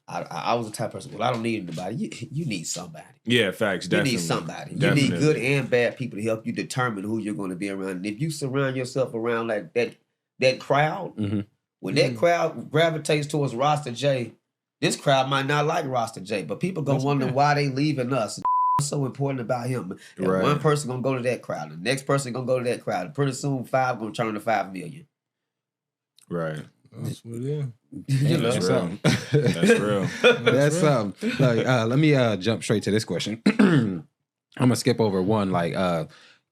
I was the type of person, well, I don't need anybody. You need somebody. Yeah, facts, definitely. You need somebody. Definitely. You need good and bad people to help you determine who you're going to be around. And if you surround yourself around like that crowd, when that crowd gravitates towards Rasta J, this crowd might not like Rasta J, but people going to wonder why they leaving us. What's so important about him? And one person going to go to that crowd. The next person going to go to that crowd. And pretty soon, 5 going to turn to 5 million. Right. That's what it You That's know? real. That's real. That's something. Like, let me jump straight to this question. I'm gonna skip over one. Like,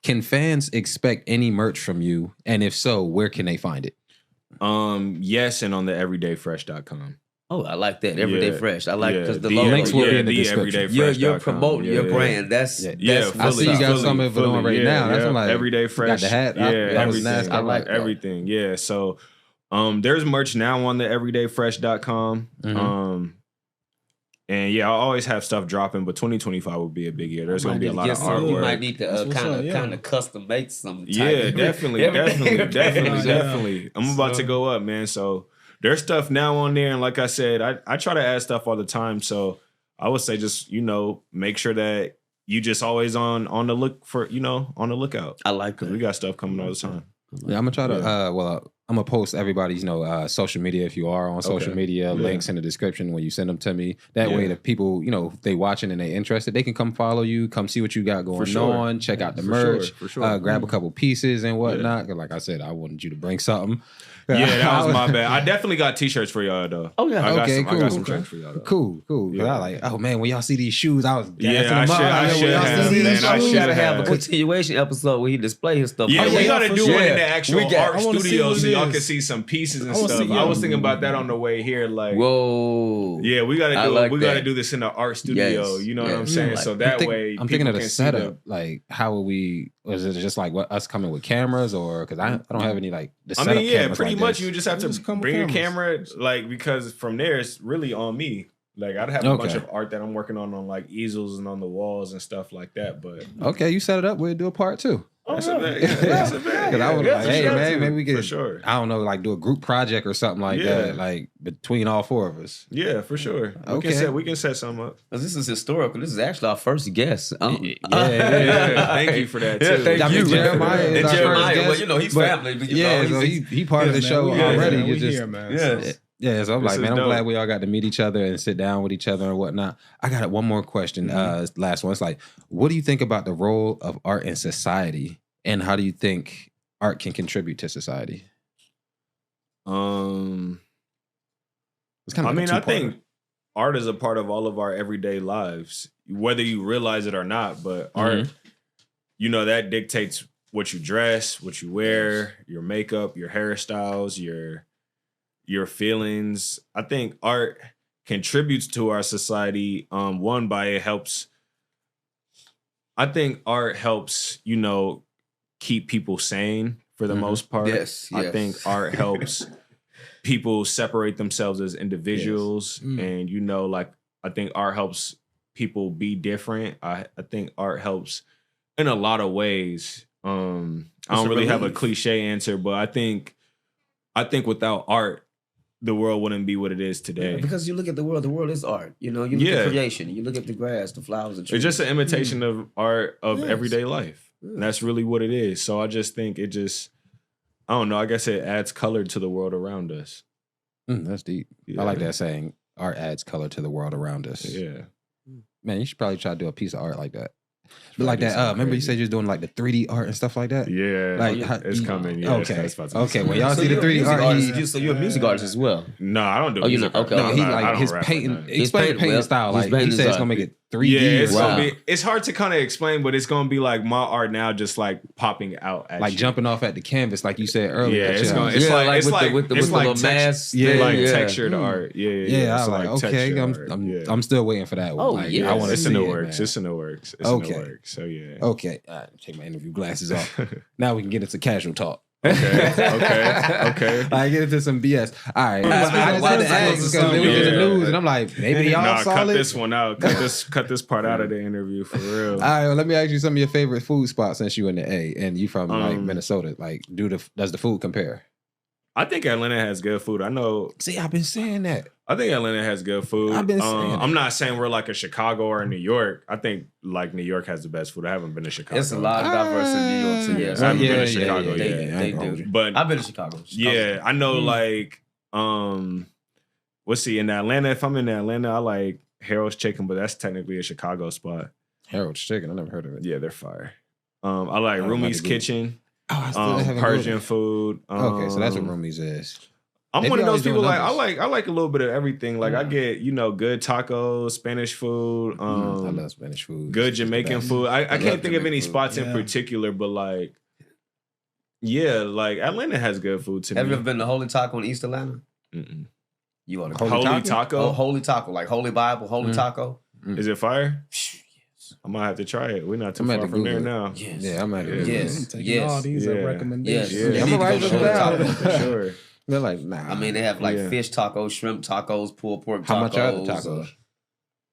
can fans expect any merch from you? And if so, where can they find it? Yes, and on the everydayfresh.com. Oh, I like that. Everyday Fresh. I like because the the logo. links will be in the everydayfresh.com. You're promoting your brand. That's I see you got some of it on right now. That's what I'm like. Everyday Fresh. Got the hat. Yeah, that was nasty. I like that. everything. Yeah. So there's merch now on the everydayfresh.com. And yeah, I always have stuff dropping, but 2025 will be a big year. There's gonna be a lot of artwork. You might need to kind of custom make some. Yeah, definitely. I'm about to go up, man. So there's stuff now on there, and like I said, I try to add stuff all the time. So I would say just make sure that you just always on the look for on the lookout. I like because we got stuff coming all the time. Yeah, I'm gonna try to. I'm gonna post everybody's social media if you are on social media links in the description when you send them to me. That way, the people they watching and they interested, they can come follow you, come see what you got going on, check out the merch, grab a couple pieces and whatnot. 'Cause like I said, I wanted you to bring something. Yeah, that was my bad. I definitely got t-shirts for y'all though. Oh yeah, cool. I got some shirts for y'all though. Cool. Yeah. I like, oh man, when y'all see these shoes, I was I should have a continuation episode where he display his stuff. Yeah, we gotta do one in the actual art studio so y'all can see some pieces and stuff. I was thinking about that on the way here. Like, whoa, yeah, we gotta do it. We gotta do this in the art studio. You know what I'm saying? So that way, I'm thinking of the setup. Like, how will we? Was it just like us coming with cameras, or because I don't have any like the setup cameras pretty like much this. you just have to bring your camera, like, because from there it's really on me. Like, I'd have a bunch of art that I'm working on like easels and on the walls and stuff like that. But okay, you set it up. We'll do a part 2. That's a bad. That's a bad. Because I was like, hey man, maybe we could. For sure. I don't know, like do a group project or something like that, like between all 4 of us. Yeah, for sure. We can set something up. This is historical. This is actually our first guest. Yeah. Thank you for that too. Thank you. Jeremiah is our first guest. Well, he's family. So he part of the show already. We here, man. Yes. Yeah, so I'm like, man, I'm glad we all got to meet each other and sit down with each other and whatnot. I got one more question. Last one. It's like, what do you think about the role of art in society, and how do you think art can contribute to society? It's kind of I think art is a part of all of our everyday lives, whether you realize it or not. But art, that dictates what you dress, what you wear, your makeup, your hairstyles, your feelings. I think art contributes to our society. One, by it helps. I think art helps, keep people sane for the most part. Yes. I think art helps people separate themselves as individuals. And, I think art helps people be different. I think art helps in a lot of ways. I don't really have a cliche answer, but I think without art, the world wouldn't be what it is today. Yeah, because you look at the world is art. You look at creation. You look at the grass, the flowers, and trees. It's just an imitation of art of everyday life. And that's really what it is. So I just think I don't know, I guess it adds color to the world around us. That's deep. Yeah. I like that saying, art adds color to the world around us. Yeah. Man, you should probably try to do a piece of art like that. But like that, remember you said you was doing like the 3D art and stuff like that? Yeah, it's coming. Yeah, okay. When y'all see the 3D art, so you're a music artist as well. No, I don't do music. Okay. No, he like his painting. Explain the painting style. Like he said, it's gonna make it 3D. Yeah, it's hard to kind of explain, but it's gonna be like my art now, just like popping out, at like jumping off at the canvas, like you said earlier. Yeah, it's like with the mask. Textured art. Yeah. I was like, okay, I'm still waiting for that one. Oh yeah, I want to see it. It's in the works. Okay. So yeah. Okay. Take my interview glasses off. Now we can get into casual talk. Okay. I get into some BS. All right. I just had to ask because it was in the news, and I'm like, maybe y'all saw cut it. this one out. Cut this part out of the interview for real. All right. Well, let me ask you some of your favorite food spots since you in the A and you from like Minnesota. Like, does the food compare? I think Atlanta has good food. I know. See, I've been saying that. I think Atlanta has good food. I've been saying I'm not saying we're like a Chicago or a New York. I think like New York has the best food. I haven't been to Chicago. It's a lot of diversity in New York too. Yeah, I haven't been to Chicago yet. They do. But I've been to Chicago. Yeah, I know like let's see, in Atlanta, if I'm in Atlanta, I like Harold's Chicken, but that's technically a Chicago spot. Harold's Chicken, I never heard of it. Yeah, they're fire. I like Rumi's Kitchen. Oh, I still haven't Persian food. Okay, so that's what Rumi's is. I'm They one be of those always doing people like numbers. I like a little bit of everything. Like I get good tacos, Spanish food, I love Spanish food. good It's the Jamaican best. food. I can't think of Jamaican any food. spots in particular, but like like Atlanta has good food to Have me. you ever been to Holy Taco in East Atlanta? Mm-mm. You want to Holy Taco? Oh, Holy Taco, like Holy Bible, Holy Taco. Is it fire? Yes. I might have to try it. We're not too I'm at far the from there Google. now. Yes. Yeah, I'm at it. Yes. Taking all these Yeah. are recommendations. Yes. Yeah. They I'm need to gonna go write to them Holy down. Taco. For sure. They're like, nah. I mean, they have like Yeah. fish tacos, shrimp tacos, pulled pork tacos. How much are the tacos?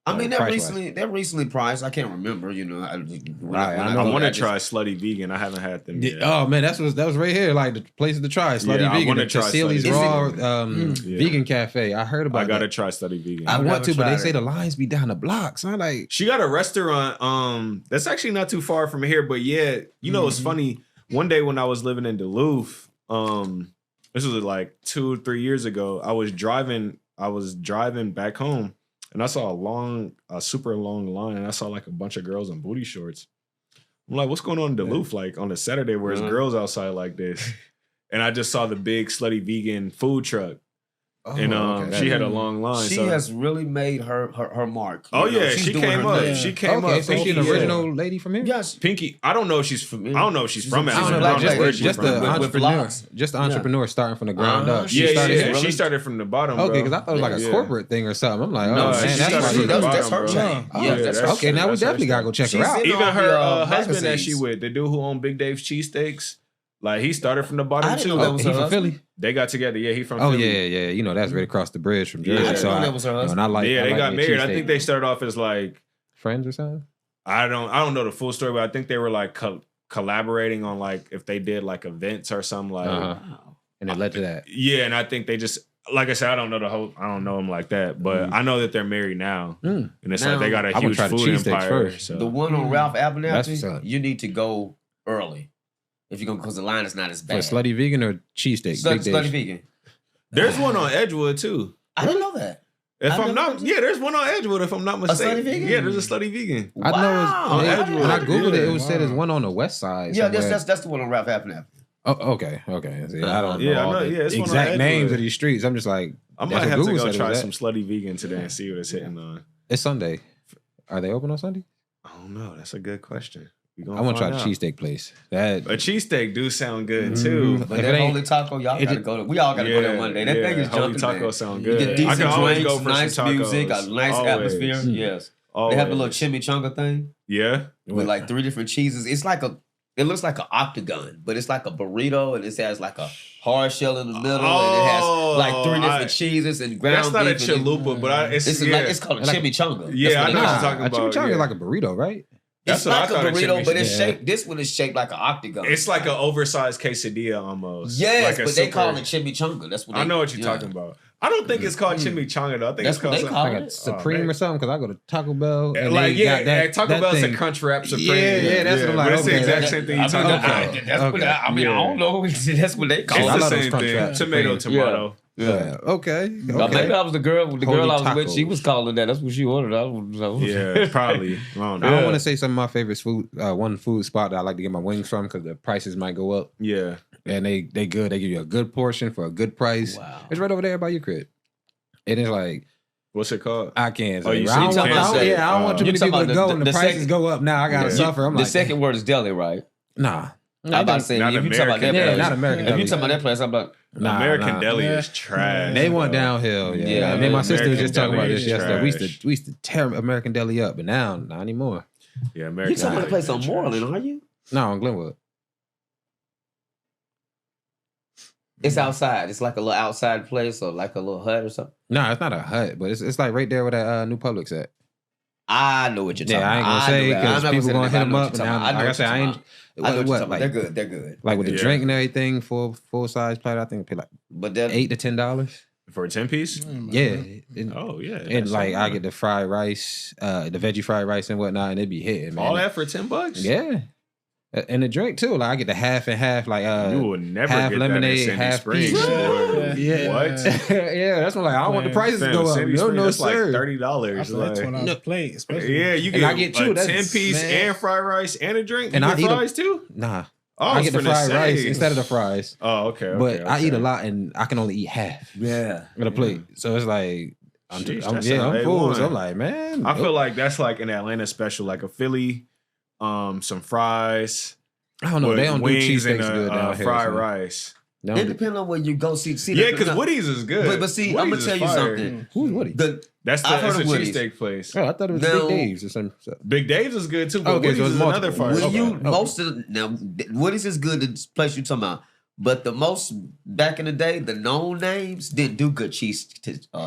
I mean, Price-wise. they're recently priced. I can't remember. You know, I I know. want to try Slutty Vegan. I haven't had them yet. Oh man, that was right here, like the places to try. Slutty Yeah, I Vegan, wanna the try Cassili's Slutty Raw Yeah. Vegan Cafe. I heard about I gotta that. try Slutty Vegan. I I've want never to, but they tried say it. the lines be down the block. So I'm like, She got a restaurant that's actually not too far from here, but yeah, you know it's funny. One day when I was living in Duluth, this was like 2 or 3 years ago, I was driving back home and I saw a super long line and I saw like a bunch of girls in booty shorts. I'm like, what's going on in Duluth? Like on a Saturday where there's girls outside like this. And I just saw the big Slutty Vegan food truck. And okay, she had a long line. She has really made her mark. Oh You know, yeah, she's she doing came her up. thing. She came okay, up. so she an Pinky, original lady from here. Yes. Pinky, I don't know if she's from. I don't know if she's from I I Atlanta. don't know, I like don't know where she's just from. the with entrepreneur, locks. just the entrepreneur starting from the ground up. She Yeah, started yeah, really- she started from the bottom. Okay, bro. because I thought it was like a Yeah. corporate thing or something. I'm like, oh No, man, she that's started probably from the that's her bottom, chain. bro. Yeah, Yeah, that's that's- okay. Now we that's her definitely gotta go check her She's out. in Even all her the, husband that magazines. she with, the dude who owned Big Dave's cheesesteaks, like he started from the bottom I didn't too. know that Oh, was he her from husband? Philly? They got together. Yeah, he from Oh Philly. yeah. You know that's right across the bridge from Yeah. Jersey. I didn't So know that was her and I husband. like. Yeah, I they like got the married. I cheesesteak. think they started off as like friends or something. I don't know the full story, but I think they were like collaborating on like if they did like events or something like. And it led to that. Yeah, and I think they just like I said, I don't know them like that, but I know that they're married now, and it's Now, like they got a I would huge try the food cheesesteaks empire. first. So. The one on Ralph That's what's Abernathy, up. you need to go early if you're gonna, because the line is not as For bad. slutty vegan or cheesesteak? Big Slutty Dave's. vegan. There's one on Edgewood too. I didn't know that. If I've I'm never not, been yeah, there's one on Edgewood. If I'm not mistaken, slutty vegan? yeah, there's a slutty vegan. I know Wow. it's, Edgewood. when I googled it, it was Yeah. said there's one on the west side. Yeah, somewhere. that's the one on Ralph Abernathy. Oh, okay. See, I don't know Yeah, I all know, the yeah, it's one on exact names Edgewood. of these streets. I'm just like, I that's might what have to Google go said it try was some at. slutty vegan today and see what it's hitting on. It's Sunday. Are they open on Sunday? I don't know. That's a good question. I want to try the cheesesteak place. That A cheesesteak do sound good too. But If that it ain't- Holy Taco, y'all it gotta just- go. We all gotta go there one day. That thing is Holy jumping. taco Man. sound You good. get I decent can always drinks, go for nice some tacos. music, a nice Always. atmosphere. Yes, they have a little chimichanga thing Yeah. with like 3 different cheeses. It's like it looks like an octagon, but it's like a burrito, and it has like a hard shell in the middle, and it has like 3 different cheeses and ground That's not a beef. and chalupa, but it's called a Like- chimichanga. Yeah, That's I what know they what call you're it. talking a about. chimichanga yeah. is like a burrito, right? That's It's what I like a thought a burrito, but it's chimichanga- shaped. This one is shaped like an octagon. It's like an oversized quesadilla almost. yes, like a but they super- call it chimichanga. That's what I know what you're talking about. I don't think it's called chimichanga though. I think That's it's what called they something- call Like it. a Supreme man. or something, because I go to Taco Bell. And Like they yeah, got that, Taco that Bell thing. said Crunch Wrap Supreme. Yeah, that's what I'm like, But it's the okay, exact that- same thing I you talking mean, about. that's what I mean. I don't know. That's what they call It's I it. the love those same Crunch thing. Wraps Tomato, Supreme. tomato. Yeah. Okay. Now, maybe that was the girl. The girl I was Holy with, she tacos. was calling that. That's what she ordered. Yeah, probably. I don't I know. want to say some of my favorite food. One food spot that I like to get my wings from because the prices might go up, Yeah. and they good. They give you a good portion for a good price. Wow. It's right over there by your crib. And it's like What's it called? I can't. Oh, Say, you I said don't you want, can't I don't- say. yeah, I don't want too You many talking people to about go and the the prices second- go up. Now I gotta Yeah. suffer. I'm The like, second word is deli, right? nah. I'm about to say, Not if you talking about that American Yeah, place, not American if you deli. talking about that place, I'm like, American Deli Yeah. is trash. They went bro. downhill. Yeah, Yeah, I mean, my sister was American just talking about Deli this is yesterday. trash. We used to tear American Deli up, but now not anymore. Yeah, you American talking about the Deli place on is Moreland, trash. aren't you? No, on Glenwood. It's outside. It's like a little outside place or like a little hut or something. No, it's not a hut, but it's like right there where that new Publix at. I know what you're talking Yeah, I ain't gonna about. say know that. because I'm not people say gonna that, hit but I them know up. what And you're now, talking about. like I what said, you're I ain't. talking about. I know what you're What, talking about. like, They're good. They're good. like with the Yeah. drink and everything, full size plate, I think it pay like But then $8 to $10. For a 10 piece? Yeah, and, Oh, yeah. and that's like I something. get the fried rice, the veggie fried rice and whatnot, and it be hitting, man. all that for $10? Yeah, and the drink too. Like I get the half and half, like You will never half get lemonade, that in Sandy half Springs. peach. boy. Yeah. What? yeah, that's what like I don't want the prices to Fam, go up. Sandy No, Springs, no, that's like sir. $30. I feel like Like, $20 a plate, especially. yeah, you And get I get two, a that's- 10-piece man. and fried rice and a drink. And you I get eat 'em- fries too? Nah, I get the fried rice instead of the fries. Oh, okay. But I eat a lot and I can only eat half. Yeah. Of the plate. So it's like I'm Sheesh, full. So I'm like, man. I feel like that's like an Atlanta special, like a Philly, some fries. I don't know. They don't do cheesesteaks good down here. Fried rice. It depends on where you go. See, yeah, because Woody's is good. But see, I'm gonna tell you something. Who's Woody? That's a cheesesteak place. Oh, I thought it was Big Dave's or something. Big Dave's is good too. But okay, Woody's is another fire. Most of Woody's is good. The place you talking about. But the most back in the day, the known names didn't do good cheese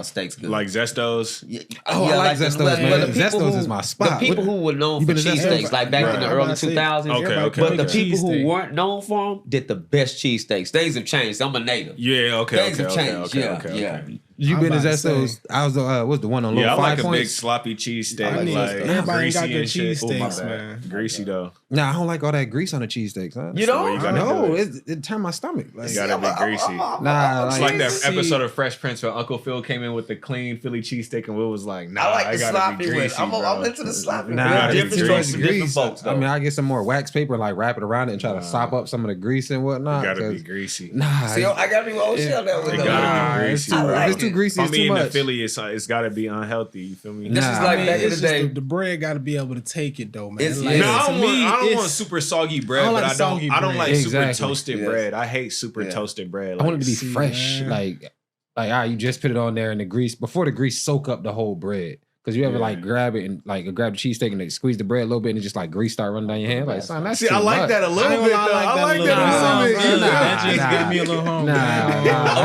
steaks good. Like Zesto's. I like Zesto's, man. Zesto's is my spot. The people who were known for cheesesteaks, like back in the early 2000s. Okay. But the people who weren't known for them did the best cheesesteaks. Things have changed. I'm a native. Yeah, okay. Things have changed. Yeah. You been to Zesto's? I was what's the one on Little 5 Points? I like a big sloppy cheesesteak. Everybody got good cheesesteaks, cheesesteaks, man. Greasy though. Nah, I don't like all that grease on the cheesesteaks. Huh? You don't? No, it turned my stomach. Like, You gotta be greasy. Nah, It's like that episode of Fresh Prince where Uncle Phil came in with the clean Philly cheesesteak and Will was like, nah, I like the gotta sloppy be greasy, one. bro. I'm into the sloppy. Nah, Different choices for different folks. I mean, I get some more wax paper, like wrap it around it and try to sop up some of the grease and whatnot. You gotta be greasy. Nah, See, I gotta be with O'Shea on that one. It gotta be greasy. If it's too greasy, it's too in the much. Philly, it's gotta be unhealthy. You feel me? This is like back in the day. The bread got to be able to take it though, man. I don't want super soggy bread, but I don't like super Exactly. toasted bread. I hate super toasted bread. I want it to be fresh, like you just put it on there and the grease before the grease soak up the whole bread. Cause you ever like grab it and like grab the cheesesteak and like, squeeze the bread a little bit and it just like grease start running down your hand. Like, son, that's I like that a little bit. I like that a little bit. That just get me a little hungry.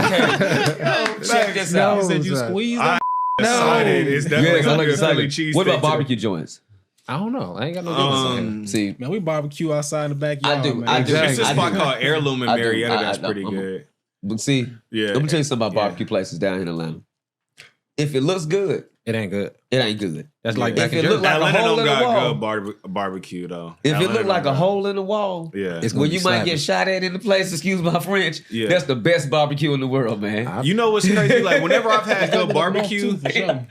Okay. Check this out. You said you squeezed it? Decided. It's definitely gonna be a Philly cheesesteak. What about barbecue joints? I don't know. I ain't got no See, man, we barbecue outside in the backyard. I do. Man. I do. It's a spot called Heirloom in Marietta. That's pretty good. But see, let me tell you something about barbecue places down here in Atlanta. If it looks good, it ain't good. It ain't good. That's like back if in it look like Atlanta a hole don't in the wall. got good barbecue though. If it look like a hole in the wall, it's where be you slapping. might get shot at in the place, excuse my French, that's the best barbecue in the world, man. You know what's crazy? Like whenever I've had good barbecue,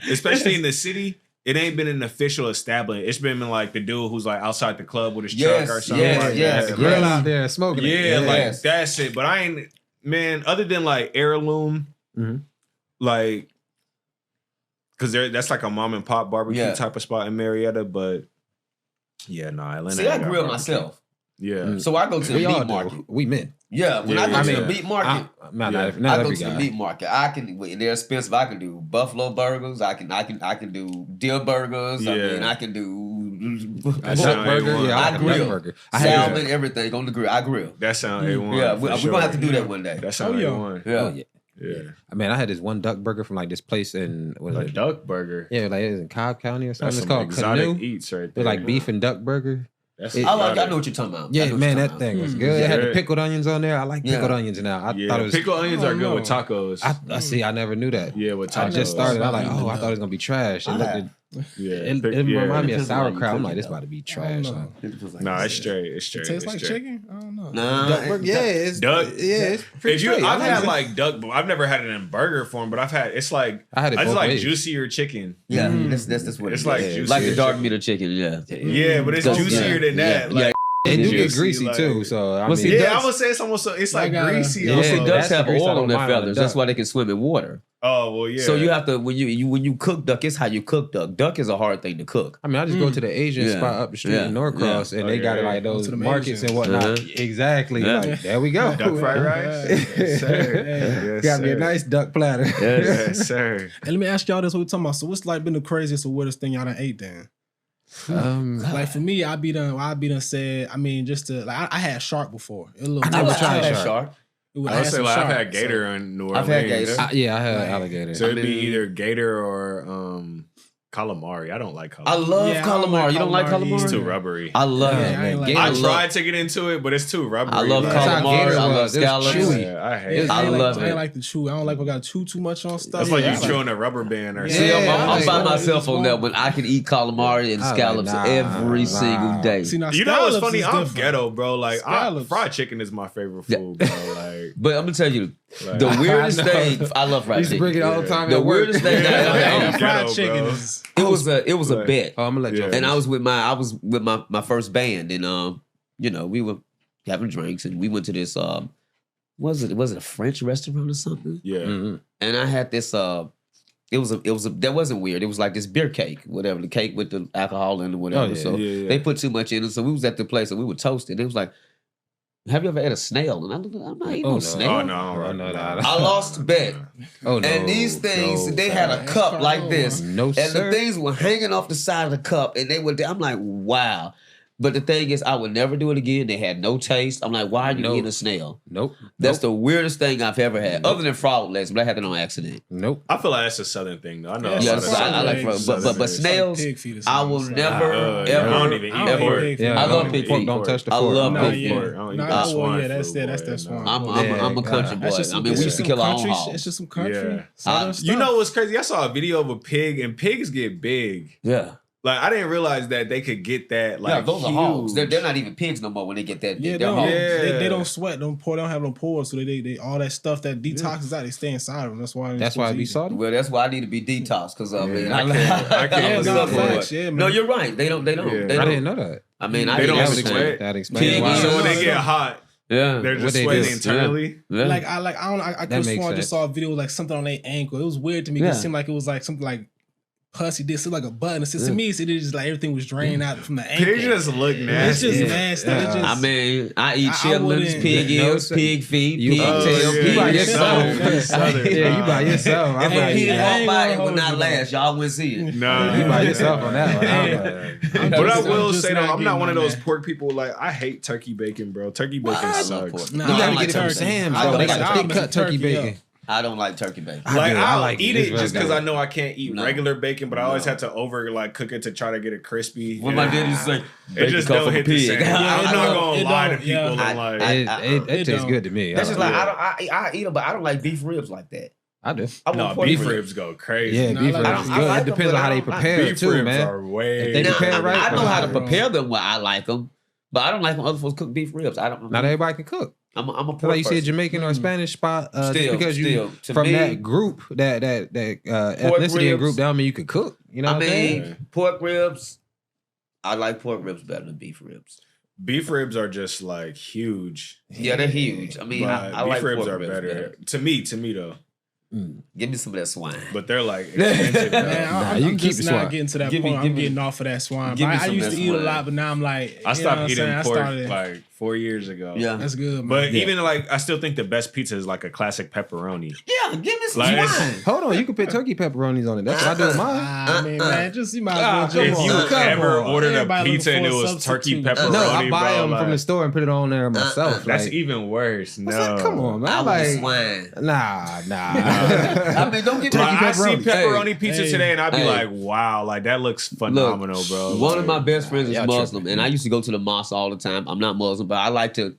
especially in the city, it ain't been an official establishment. It's been like the dude who's like outside the club with his truck or something like that. Grill out there smoking. Like that's it. But I ain't, man. Other than like Heirloom, like. Because that's like a mom and pop barbecue type of spot in Marietta, but Atlanta. See, I grill myself. Yeah. So I go to the meat market. We men. Yeah, when I go to the meat market, I go to the meat market. I can, they're expensive. I can do buffalo burgers. I can do deer burgers. I mean, I can do duck burger. Yeah, I grill. Burger. Salmon, everything on the grill. I grill. That sound A1. Yeah, we're gonna have to do that one day. That sound A1. Yeah. Yeah. I mean, I had this one duck burger from like this place in duck burger. Yeah, like it was in Cobb County or something. That's it's called exotic Canoe. eats right there. It's like beef and duck burger. I know what you're talking about. Yeah, man, that thing was good. It had the pickled onions on there. I like pickled onions now. I thought it was pickled onions are good with tacos. I see. I never knew that. Yeah, with tacos. I just started. I like, I thought it was gonna be trash. It looked. It reminded me of sauerkraut. I'm like, this about to be trash. Nah, it's straight. It's straight. It tastes like chicken? I don't know. Nah, duck burger. Yeah, it's duck. Yeah, it's pretty straight. I've had like duck. I've never had it in burger form, but I've had. It's like I had it. I just both like ways. juicier chicken. Yeah, that's what it's like. Juicier like the dark meat of chicken. Yeah. Yeah, but it's juicier than that. Like. It do get greasy too, so I mean, I would say it's almost it's like greasy. Yeah, see, ducks have oil on their feathers. That's why they can swim in water. Oh well, yeah. So you have to when you cook duck, it's how you cook duck. Duck is a hard thing to cook. I mean, I just go to the Asian spot up the street in Norcross, and they got it like those markets and whatnot. Exactly. Like, there we go. Duck fried rice. Yes, sir. Got me a nice duck platter. Yes, sir. And let me ask y'all this: what we talking about? So what's like been the craziest or weirdest thing y'all done ate then? Like for me, I be done said. I mean, just to like, I had shark before. I never tried shark. I would say like I've had gator in New Orleans. I've had gator. I had alligator. So it'd be either gator or calamari. I don't like calamari. I love calamari. You don't like calamari? It's too rubbery. I love it. I tried to get into it, but it's too rubbery. I love calamari. I love scallops. Yeah, I hate it. I love it. I ain't like the chew. I don't like when I got too much on stuff. That's like you chewing a rubber band or something. See, I'm by myself on that, but I can eat calamari and scallops every single day. See, now, you know what's funny? I'm different. ghetto, bro. Like fried chicken is my favorite food, bro. Like, but I'm gonna tell you, the weirdest thing. I love fried chicken. Bring it all the time. The weirdest thing that fried chicken is. It was a bet. Oh, I'm gonna let you. And I was with my first band, and we were having drinks, and we went to this was it a French restaurant or something? Yeah. Mm-hmm. And I had this it was that wasn't weird. It was like this beer cake, whatever, the cake with the alcohol in it, whatever. Oh, yeah, so yeah. they put too much in it. So we was at the place and we were toasted. It was like, have you ever had a snail? And I'm not eating no snail. Oh no. I lost the bet. Oh no. And these things, they had a cup like this. No, and sir. the things were hanging off the side of the cup. And they were, I'm like, wow. But the thing is, I would never do it again. They had no taste. I'm like, why are you eating a snail? Nope. That's the weirdest thing I've ever had, other than frog legs, but I had it on accident. Nope. I feel like that's a southern thing though. I know. Yeah, I like frog, but snails, I will never, I ever. don't even eat pork. Yeah, I love pig pork. feet. Don't touch the I fork. love I pig don't eat feet. pork. I don't eat Nah, that well, swine yeah, that's flu, that. That's boy, that no. swine. I'm a country boy. I mean, we used to kill our own hogs. It's just some country. Yeah. Southern stuff. You know what's crazy? I saw a video of a pig, and pigs get big. Yeah. Like I didn't realize that they could get that. Like Yeah, those huge. are hogs. They're not even pigs no more when they get that. Yeah, they're hogs. they don't sweat, they don't have no pores, so they all that stuff that detoxes out, they stay inside of them. That's why. It be salty. Well, that's why I need to be detoxed because I mean, I can't Yeah, look no, for facts, it. yeah, man. No, you're right. They don't. Yeah. I didn't know that. I mean, They I don't eat sweat. everything. That explains Pig why. eat So when they Yeah. get hot, Yeah, they're just What they sweating do. internally. yeah. Like I don't. I could have makes sworn I just sense. saw a video like something on their ankle. It was weird to me. 'Cause Yeah. It seemed like it was like something like pussy did, like a button. It said, to me, it just like everything was drained out from the ankle. Pigs just look It's nasty. just Yeah. nasty. Yeah. It's just, I mean, I eat I chitlins, wouldn't- pig No, ears, sir. pig feet, You- pig Oh, tail, yeah, pig by you yourself. southern, you southern. Yeah, you by yourself. I'm And like, if he I walk ain't by, gonna it would hold not you, last. Y'all wouldn't see it. Nah, you by yourself on that one. I'm like, But I I'm will just say though, not I'm not getting one of on those that. pork people. Like I hate turkey bacon, bro. Turkey bacon I love sucks. pork. Nah, you I gotta don't get it from turkey. Sam's, I bro. don't They like got thick turkey. cut turkey bacon. Yeah. I don't like turkey bacon. Like do. I I'll like it. eat It's it very just because good. I know I can't eat No. regular bacon, but I always No. have to over like cook it to try to get it crispy. When my daddy used to say, It bacon just come don't from a hit the pig. same. I'm not gonna It lie to don't, people. yeah. And like, It tastes don't. good to me. That's just like like I eat them, but I don't like beef ribs like that. I do. I want no, pork beef ribs go crazy. Yeah, No, beef I like ribs is them. good. I like It depends them, on but how I they don't like prepare it Beef too, ribs man. are way. If they Now, prepare it right, I know how to bro. prepare them where I like them, but I don't like when other folks cook beef ribs. I don't. Not everybody can cook. I'm a pork Like you said, person. Jamaican or Spanish spot. Just Still, because you still, to from me- that group, that ethnicity and ribs. group, that don't mean you could cook. You know I what I'm saying? mean, pork ribs. I like pork ribs better than beef ribs. Beef ribs are just like huge. Yeah, they're huge. I mean, But I beef like ribs pork are ribs better. To me though. Give me some of that swine. But they're like expensive. though. Man, Nah, I'm you can just keep the not swine. getting to that Give me- point. give I'm me- getting off of that swine. give me I some of used that to eat a swine. lot, but now I'm like, I stopped eating pork started. like 4 years ago. Yeah. That's good, man. But Yeah. even like I still think the best pizza is like a classic pepperoni. Yeah, give me some Like, it's- swine. Hold on, you can put turkey pepperonis on it. That's what I do with mine. I mean, man, just you might Ah, as well If jump you on. come ever on. ordered a Everybody pizza looking and it for a was turkey substitute. pepperoni, No, I buy bro, them like, from the store and put it on there myself. That's like, even worse. No, I was like, come on, man. I I'm want like, swine. nah. I mean, don't get me Like, I see pepperoni. pepperoni pizza Hey. today, and I'd be Hey. like, "Wow, like that looks phenomenal, bro." One of my Like, best friends is y'all Muslim, tripping. and I used to go to the mosque all the time. I'm not Muslim, but I like to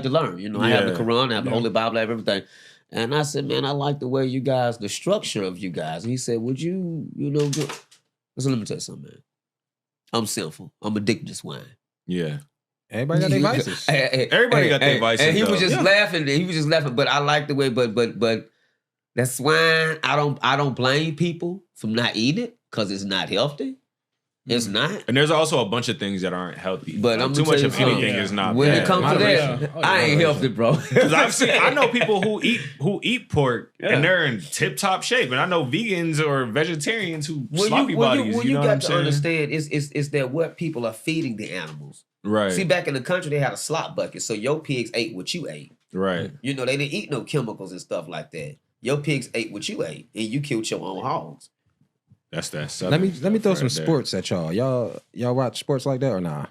learn. You know, I have the Yeah. Quran, I have the Yeah. Holy Bible, I have everything. And I said, man, I like the way you guys, the structure of you guys. And he said, would you, do? So let me tell you something, man. I'm sinful. I'm addicted to swine. yeah, Everybody got their vices. Everybody got their vices, And he was though. just laughing. He was just laughing. But I like the way. But that swine. I don't blame people from not eating it because it's not healthy. It's not. and there's also a bunch of things that aren't healthy. But Like, I'm too gonna much tell of you anything something. is not When bad. it comes to Moderation. that, Oh, yeah, I ain't moderation. healthy, bro. Because I know people who eat pork Yeah. and they're in tip top shape, and I know vegans or vegetarians who sloppy bodies. When you you know what got I'm to saying? understand, it's that what people are feeding the animals. Right, See, back in the country, they had a slop bucket, so your pigs ate what you ate. right. You know, they didn't eat no chemicals and stuff like that. Your pigs ate what you ate, and you killed your own hogs. That's that. Let Southern me throw stuff some right there. sports at y'all. Y'all watch sports like that or nah?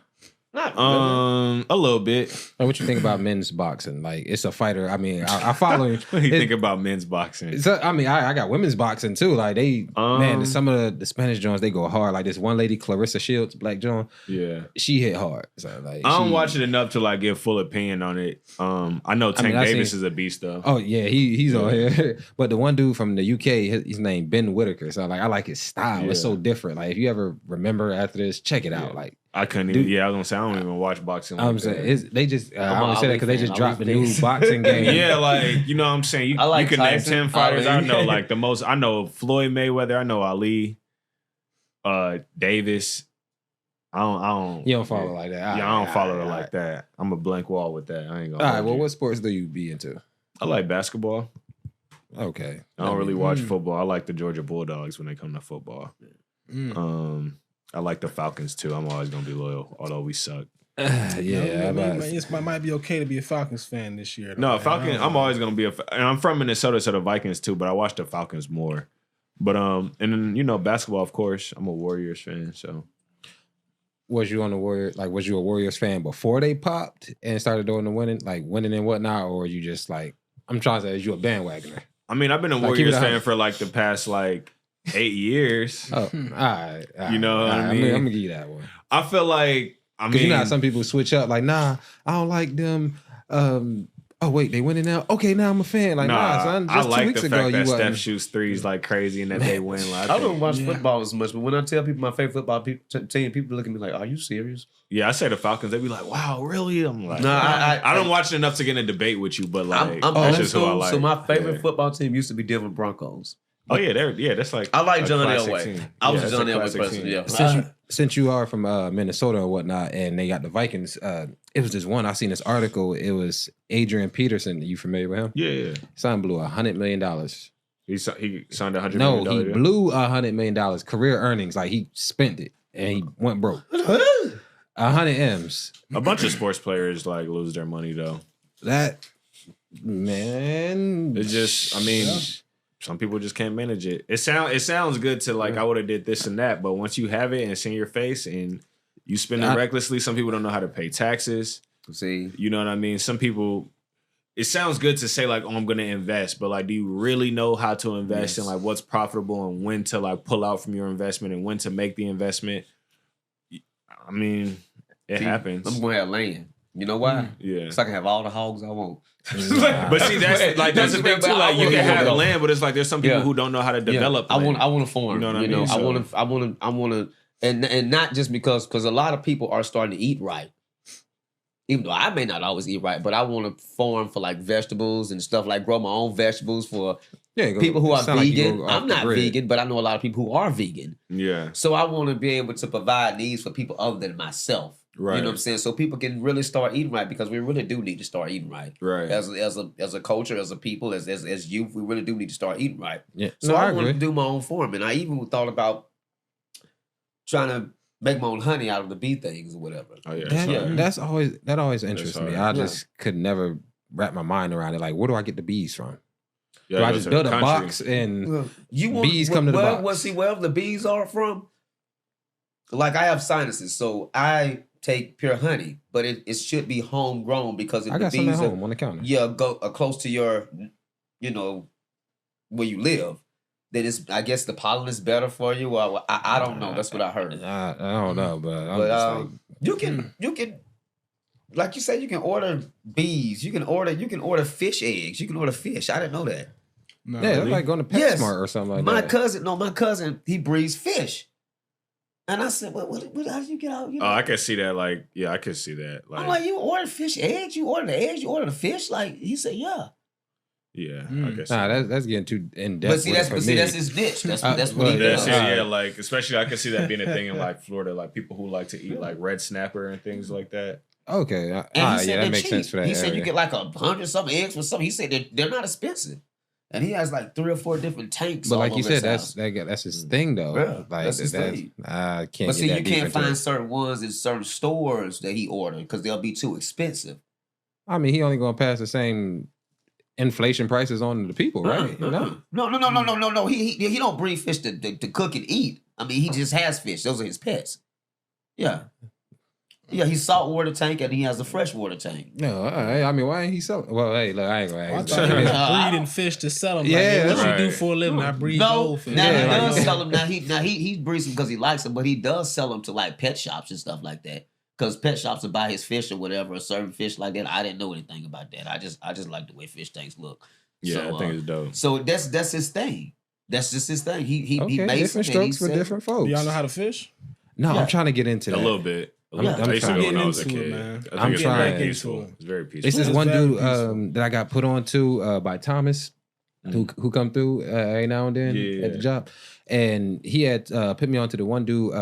Not really. A little bit. Like, what you think about men's boxing? Like, it's a fighter. I mean, I follow. What do you think about men's boxing? I mean, I got women's boxing too. Like man, some of the Spanish joints they go hard. Like this one lady, Clarissa Shields, Black John, Yeah, she hit hard. So like, I don't she- watch it enough to like give full opinion on it. I know Tank I Davis seen- is a beast though. Oh yeah, he's on here. But the one dude from the UK, his name Ben Whitaker. So like, I like his style. It's Yeah. so different. Like if you ever remember after this, check it out. Yeah. Like I couldn't Dude. even. Yeah, I was gonna say I don't even watch boxing. Like I'm that. saying, they just I I'm only a say that Ali because they fan. just dropped the Ali new fans. boxing game. Yeah, like you know what I'm saying. I like you can name Tyson, 10 fighters. Ali. I know like the most. I know Floyd Mayweather. I know Ali, Davis. I don't. You don't follow like that. Yeah, I don't follow it like that. I'm a blank wall with that. I ain't gonna. All right. Well, what sports do you be into? I like basketball. Okay. I don't really watch football. I like the Georgia Bulldogs when they come to football. I like the Falcons too. I'm always gonna be loyal, although we suck. It might be okay to be a Falcons fan this year. No, Falcons. I'm always gonna be and I'm from Minnesota, so the Vikings too. But I watch the Falcons more. But and then basketball, of course. I'm a Warriors fan, so. Was you on the Warriors? Like, was you a Warriors fan before they popped and started doing the winning and whatnot, or you just like? I'm trying to say, is you a bandwagoner? I mean, I've been a Warriors fan for like the past 8 years. Oh, all right. You know what I mean? I'm gonna give you that one. I feel like because you know how some people switch up. Like, nah, I don't like them. Oh wait, they winning now. Okay, now I'm a fan. Like, nah, son. Just I like 2 weeks the ago, fact that you Steph shoots threes like crazy and that they win. Like, I don't watch football as much, but when I tell people my favorite football team, people look at me like, "Are you serious?" Yeah, I say the Falcons. They be like, "Wow, really?" I'm like, "No, I don't watch it enough to get in a debate with you, but like, that's just who I like." So my favorite football team used to be Denver Broncos. Oh yeah, that's like I like John Elway. I was a John Elway person. Yeah. Since you are from Minnesota and whatnot, and they got the Vikings, it was this one. I seen this article. It was Adrian Peterson. Are you familiar with him? Yeah. Son blew $100 million. He signed $100 million. No, he blew $100 million career earnings. Like he spent it and he went broke. 100 M's. A bunch of sports players like lose their money though. That man, it's just. I mean. Yeah. Some people just can't manage it. It sounds good to like I would have did this and that, but once you have it and it's in your face and you spend it recklessly, some people don't know how to pay taxes. See, you know what I mean? Some people, it sounds good to say like, oh, I'm going to invest, but like, do you really know how to invest and like what's profitable and when to like pull out from your investment and when to make the investment? I mean, it happens. I'm going to have land. You know why? Yeah, so I can have all the hogs I want. But see, that's the thing too. Like you can have the land, but it's like there's some people who don't know how to develop. Land. I want to farm. You know what I mean? I want to, and not just because a lot of people are starting to eat right. Even though I may not always eat right, but I want to farm for like vegetables and stuff, like grow my own vegetables for people who are vegan. Like I'm not vegan, but I know a lot of people who are vegan. Yeah. So I want to be able to provide needs for people other than myself. Right. You know what I'm saying? So people can really start eating right because we really do need to start eating right. Right. As a culture, as a people, as youth, we really do need to start eating right. Yeah. So I want to do my own farm. And I even thought about trying to make my own honey out of the bee things or whatever. Oh yeah. That always interests me. I just could never wrap my mind around it. Like, where do I get the bees from? Yeah, do I just build a box and bees come to the box? Well, see, wherever the bees are from, like I have sinuses, so I take pure honey, but it should be homegrown because if I got the some bees at home on the counter. Yeah, go close to your, where you live. Then I guess the pollen is better for you. Or I don't know. That's what I heard. I don't know, but I'm just like you can, like you said, you can order bees. You can order fish eggs. You can order fish. I didn't know that. No, yeah, really? Like going to PetSmart or something like that. My cousin, he breeds fish. And I said, "What? How did you get out?" Oh, I can see that. Like, yeah, I can see that. Like, I'm like, "You order fish eggs? You order the eggs? You order the fish?" Like he said, "Yeah." Yeah, I guess. Nah, that's getting too in depth. But see, that's his niche. That's what he does. Yeah, like especially I can see that being a thing in like Florida, like people who like to eat like red snapper and things like that. Okay, that makes sense for that. He said you get like 100-something eggs for something. He said they're not expensive. And he has like 3 or 4 different tanks. But like you said, that's his thing though. Yeah, like that's his thing. I can't. But see, you can't find certain ones in certain stores that he ordered because they'll be too expensive. I mean, he only gonna pass the same inflation prices on to the people, right? No. He don't breed fish to cook and eat. I mean, he just has fish. Those are his pets. Yeah. Yeah, he's saltwater tank and he has a freshwater tank. No, I mean, why ain't he selling? Well, hey, look, I ain't gonna ask. I thought he was breeding fish to sell them. Yeah, like, what you do for a living? I breed goldfish. Now he does sell them. Now he breeds them because he likes them, but he does sell them to like pet shops and stuff like that. Because pet shops will buy his fish or whatever, a certain fish like that. I didn't know anything about that. I just like the way fish tanks look. Yeah, so, I think it's dope. So that's his thing. That's just his thing. He makes different strokes for different folks. Do y'all know how to fish? No, I'm trying to get into that. A little bit. I'm trying to get when I was a kid. Man. I'm trying. Peaceful. It's very peaceful. It's this one dude that I got put on to by Thomas, who come through every now and then at the job, and he had put me on to the one dude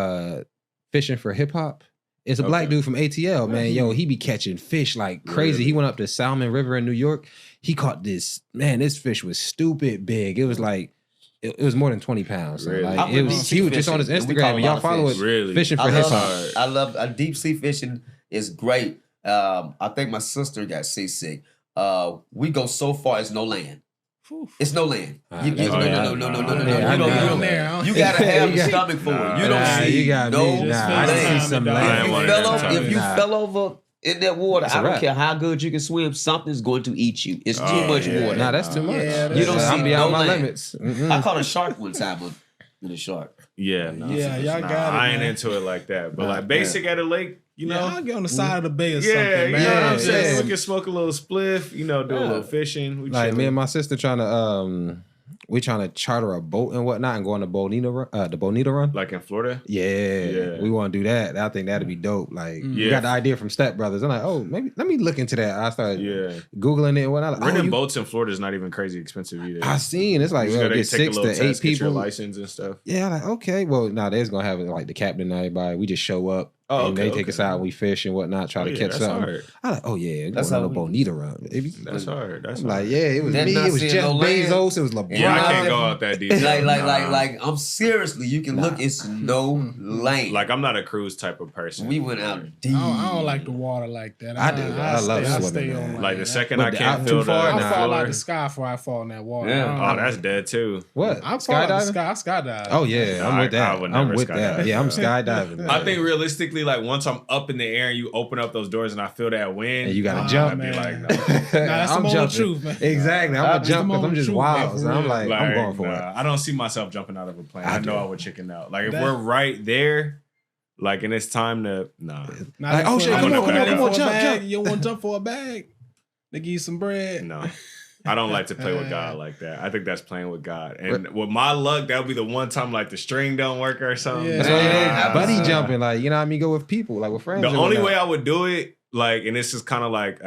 fishing for hip hop. It's a black dude from ATL, man. Yo, he be catching fish like crazy. Really? He went up to Salmon River in New York. He caught this, man, this fish was stupid big. It was like, it was more than 20 pounds. So really? Like, he was just on his Instagram. And y'all follow it. Really? Fishing for hip hop. I love deep sea fishing is great. I think my sister got seasick. We go so far, it's no land. It's no land. No. You gotta have the stomach for it. You don't see no land. If you fell over in that water, I don't care how good you can swim, something's going to eat you. It's too much water. Nah, that's too much. You don't see no land. Limits. I caught a shark one time with a shark. Yeah, no. Yeah, y'all got it. I ain't into it like that. But like basic at a lake, you know. I'll get on the side of the bay or something, man. You know what I'm saying? We can smoke a little spliff, you know, do a little fishing. We like me and my sister trying to charter a boat and whatnot and go on the Bonita run. Like in Florida? Yeah. We want to do that. I think that'd be dope. Like we got the idea from Step Brothers. I'm like, oh, maybe let me look into that. I started Googling it and whatnot. Like, renting boats in Florida is not even crazy expensive either. I seen it's like get 6 to 8 people. Get your license and stuff. Yeah, like okay. Well, they's gonna have like the captain and everybody. We just show up. And they take us out and we fish and whatnot, try to catch something. Hard. I like, that's how the Bonita run. That's hard. That's like, it was me, it was Jeff Bezos, it was LeBron. Yeah, I can't go out that deep. Like, I'm seriously, you can look, it's no lane. Like, I'm not a cruise type of person. We went out deep. I don't like the water like that. I do. I love swimming. Like, the second I can't feel the I fall out the sky before I fall in that water. Yeah. Oh, that's dead too. What? I skydive. Oh, yeah, I'm with that. I'm with that. Yeah, I'm skydiving. I think realistically, like, once I'm up in the air and you open up those doors and I feel that wind, and you gotta jump. I'd be like, no. That's the moment truth, man. Exactly. I'm gonna jump because I'm just wild. So I'm like, I'm going for it. I don't see myself jumping out of a plane. I know I would chicken out. Like if we're right there, like and it's time to like, oh shit, come on, jump. You want to jump for a bag? They give you some bread. No. I don't like to play with God like that. I think that's playing with God. And with my luck, that would be the one time like the string don't work or something. Yeah. Buddy jumping, like, you know what I mean? Go with people, like with friends. The only way I would do it, like, and this is kind of like,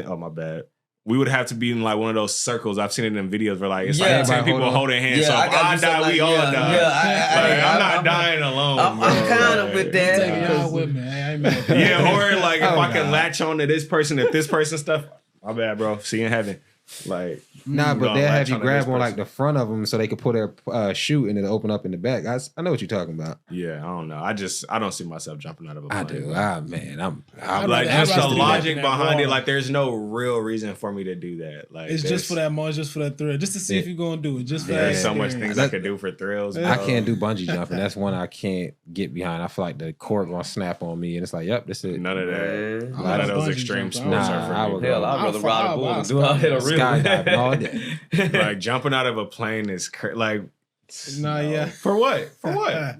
oh my bad. We would have to be in like one of those circles. I've seen it in videos where like it's like 10 people holding hands. Yeah, so if I die, like, we all die. I'm not dying alone. I'm kind of with that. Taking y'all with me. I ain't mad. Yeah, or like if I can latch on to this person, if this person stuff, my bad, bro. See you in heaven. Like but they'll have you grab on like the front of them so they could put their shoe and it'll open up in the back. I know what you're talking about. Yeah, I don't know. I don't see myself jumping out of a plane. I do. Man, I'm like just the logic behind it. Like there's no real reason for me to do that. Like it's just for that moment, just for that thrill, just to see if you're gonna do it. Just for that. There's so much things I could do for thrills. I can't do bungee jumping. That's one I can't get behind. I feel like the cord gonna snap on me, and it's like, yep, this is none of that. None of those extreme sports are for me. I'd rather ride a bull and do all hit a real skydiving all day. Like jumping out of a plane is like for what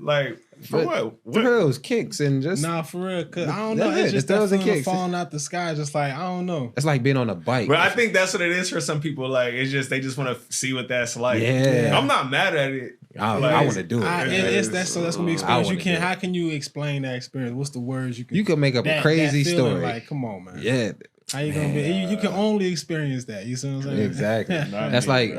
like for what thrills, kicks, and just for real. Cause I don't know. It's just that feeling of falling out the sky. Just like I don't know. It's like being on a bike. But I think that's what it is for some people. Like it's just they just want to see what that's like. Yeah, I'm not mad at it. I want to do it. That's gonna be experience. You can't. How can you explain that experience? What's the words you can? You can make up a crazy story. Like, come on, man. Yeah. How you gonna be? You can only experience that. You see what I'm saying? Exactly. That's like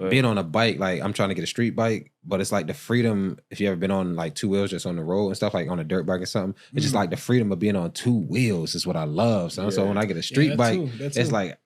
being on a bike. Like I'm trying to get a street bike, but it's like the freedom. If you ever been on like 2 wheels, just on the road and stuff, like on a dirt bike or something, it's just like the freedom of being on 2 wheels is what I love. So when I get a street bike, it's like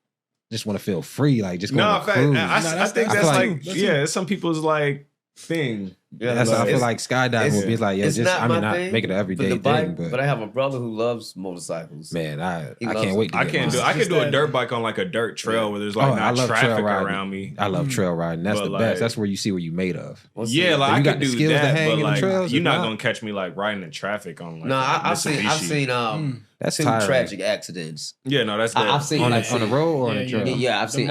just want to feel free. Like just going to cruise. I think that's like it's some people's like thing. Yeah, that's I feel like skydiving would be like, not make it an everyday thing. But I have a brother who loves motorcycles. Man, I can't wait to I can do a dirt bike on like a dirt trail where there's like not traffic around me. I love trail riding. That's the best. That's where you see what you made of. Yeah, like I can do that, but like you're not gonna catch me like riding in traffic on like. No, I've seen that's two tragic accidents. Yeah, no, that's I've seen on the road or on the trail. Yeah, I've seen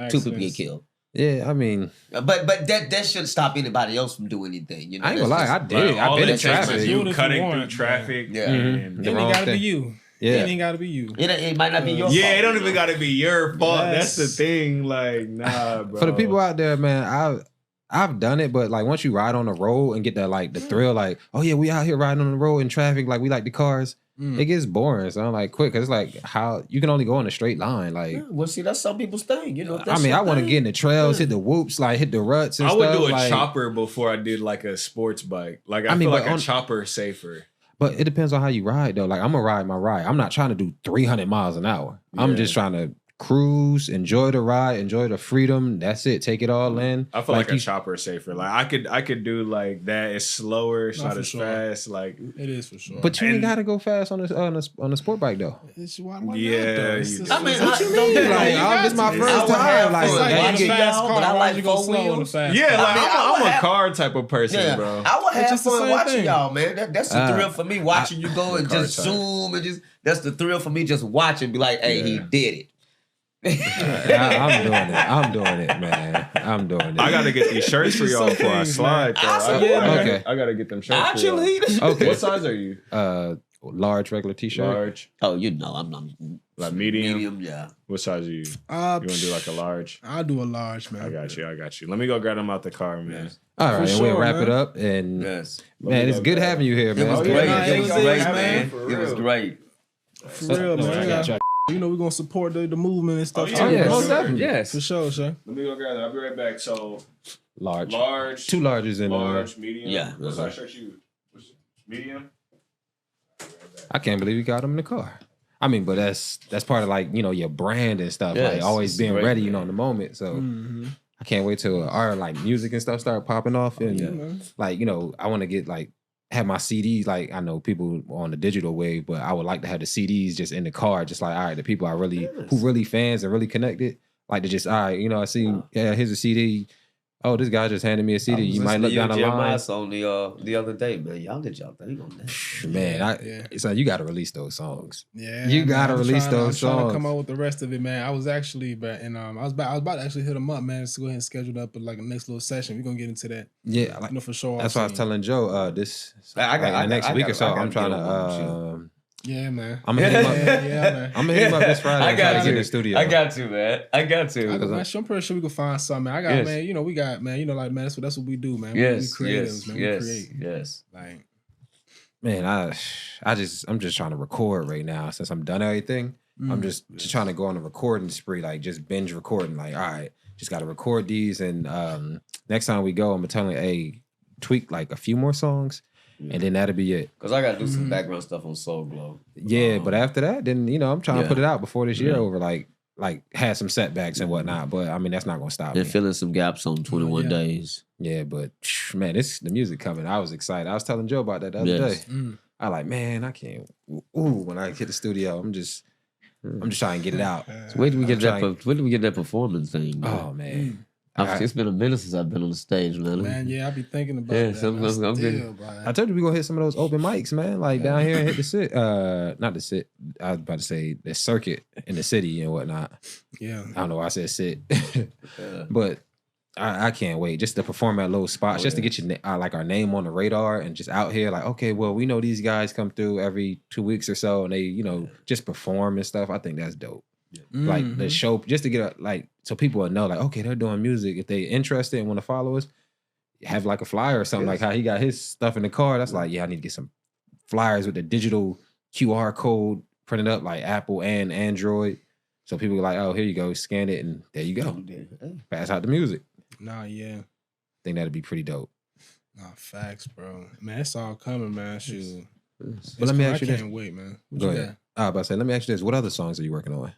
2 people get killed. Yeah, I mean, but that shouldn't stop anybody else from doing anything. You know, I ain't gonna lie, I did it. I've been in traffic. You cutting through traffic. Yeah, it ain't gotta be you. Yeah, it ain't gotta be you. It might not be your fault. Yeah, it don't even gotta be your fault. That's the thing. Like, nah, bro. For the people out there, man, I've done it, but like once you ride on the road and get that like the thrill, like, oh yeah, we out here riding on the road in traffic, like we like the cars. it gets boring. So I'm like, quick, because it's like how you can only go in a straight line. Like, Yeah, well, see, that's some people's thing. You know, I mean, I want to get in the trails, hit the whoops, like hit the ruts and I stuff. would do a like, chopper before I did like a sports bike. Like I mean, feel like but a chopper safer. But it depends on how you ride, though. Like, I'm going to ride my ride. I'm not trying to do 300 miles an hour. I'm just trying to cruise, enjoy the ride, enjoy the freedom. That's it. Take it all in. I feel like a chopper is safer. Like, I could do like that. It's slower. It's not as fast. Like, it is for sure. But you ain't got to go fast on a sport bike, though. Why yeah. not, I mean, what you mean? Like, this is my first time. Like, but I like four wheels. Yeah, like I'm a car type of person, bro. I would have fun watching thing. y'all, man. That's the thrill for me. Watching you go and just zoom and just that's the thrill for me. Just watching, be like, hey, he did it. I'm doing it, man. I'm doing it. I gotta get these shirts for y'all before I slide. Okay. I gotta get them shirts. Actually, okay. What size are you? Large regular t-shirt. Large. Oh, you know, I'm not like medium. Medium, yeah. What size are you? You want to do like a large? I'll do a large, man. I got you. Let me go grab them out the car, man. All right, and we'll wrap man. it up. And man, it's good having you here, man. It was great. It was great, man. It was great. For real, man. You know, we're gonna support the movement and stuff. Oh, yeah, most definitely. Yes. For sure, Shay. Let me go grab that. I'll be right back. So large. Two larges in large, medium. Yeah. What size shirt you? Medium. I can't believe you got them in the car. I mean, but that's part of like, you know, your brand and stuff. Yes, like always being great, ready, man. you know, in the moment. So I can't wait till our like music and stuff start popping off. And like, you know, I want to get like have my CDs. Like I know people on the digital wave, but I would like to have the CDs just in the car. Just like, all right, the people who really fans and really connected. Like to just, all right, you know, I see, here's a CD. Oh, this guy just handed me a CD. You might look down the line. On the other day, man. Y'all did y'all thing on that. Man, so you got to release those songs. Yeah, you got to release those I'm songs. trying to come out with the rest of it, man. I was actually, I was about to actually hit him up, man. To go ahead and schedule up like a next little session. We're gonna get into that. Yeah, like, you know, for sure. That's why I was telling Joe. Next week or so, I'm trying to. Yeah, man. I'm gonna hit him up. Man. I'm gonna hit him up this Friday. I got to to get in the studio. I got to, man. I'm pretty sure we can find something. Man. Man. You know, we got, man. You know, like, man, that's what we do, man. Yes, we creatives, man. Yes, we create. yes. Like, man, I'm just trying to record right now since I'm done everything. I'm just trying to go on a recording spree, like just binge recording. Like, all right, just got to record these, and next time we go, I'm gonna tell you, hey, tweak like a few more songs. And then that'll be it. Because I got to do some background stuff on Soul Glow. Yeah, but after that, then, you know, I'm trying to put it out before this year over. Like had some setbacks and whatnot. But, I mean, that's not going to stop me. And filling some gaps on 21 days. Yeah, but, man, the music coming. I was excited. I was telling Joe about that the other day. I like, man, I can't. When I hit the studio, I'm just trying to get it out. So where do we get that performance thing? Man? Oh, man. It's been a minute since I've been on the stage, man. Man, yeah, I be thinking about that. I told you we gonna hit some of those open mics, man. Like down here and hit the sit. Not the sit. I was about to say the circuit in the city and whatnot. Yeah. I don't know why I said sit. But I can't wait just to perform at low spots, just to get your like our name on the radar and just out here. Like, okay, well, we know these guys come through every 2 weeks or so, and they, you know, just perform and stuff. I think that's dope. Like the show, just to get so people will know, like, okay, they're doing music. If they interested and want to follow us, have like a flyer or something, like how he got his stuff in the car. That's like, yeah, I need to get some flyers with the digital QR code printed up, like Apple and Android. So people are like, oh, here you go, scan it, and there you go. Pass out the music. Nah, yeah. I think that'd be pretty dope. Nah, facts, bro. Man, it's all coming, man. Shoot. But let me ask you this. I can't wait, man. Go ahead. I was about to say, let me ask you this. What other songs are you working on?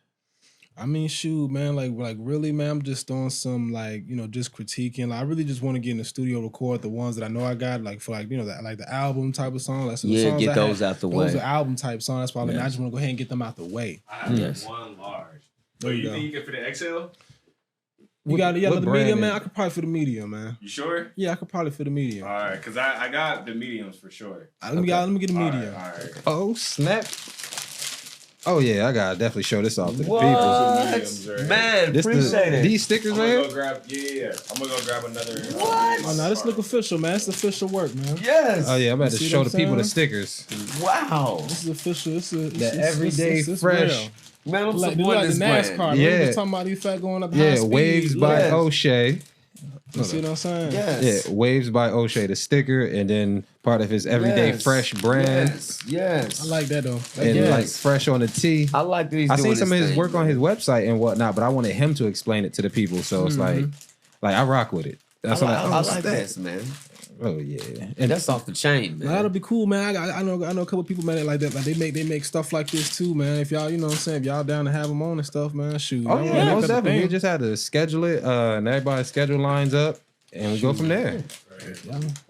I mean, shoot, man, like really, man, I'm just doing some, like, you know, just critiquing. Like, I really just want to get in the studio, record the ones that I know I got, like, for, like, you know, that, like the album type of song. Like, so the songs get those out the way. Those are album type songs. That's why I just want to go ahead and get them out the way. I have one large. So you think you can fit an XL? You got the medium, man? I could probably fit the medium, man. You sure? Yeah, I could probably fit the medium. All right, because I got the mediums for sure. Let me get the medium. All right. Oh, snap. Oh, yeah, I got to definitely show this off to the people. Man, appreciate it. These stickers right here? I'm going to go grab another. What? Oh, no, this look official, man. It's official work, man. Yes. Oh, yeah, I'm about to show the people the stickers. Wow. This is official. It's everyday fresh. Man, I'm like supporting the this NASCAR. Yeah. We were talking about these fat going up high Yeah, speed. Waves by O'Shea. You see what I'm saying? Yes. Yeah, Waves by O'Shea, the sticker, and then part of his Everyday Fresh brand. Yes. I like that though. And like Fresh on the tee. I like that he's I doing seen some of this his thing, work on man. his website and whatnot, but I wanted him to explain it to the people. So it's like I rock with it. That's what I like this, man. Oh yeah, And that's off the chain, man. That'll be cool, man. I know a couple people man like that. Like they make stuff like this too, man. If y'all, you know what I'm saying, if y'all down to have them on and stuff, man, shoot. Oh yeah, Y'all most make definitely. that We just had to schedule it, and everybody's schedule lines up, and we go from there.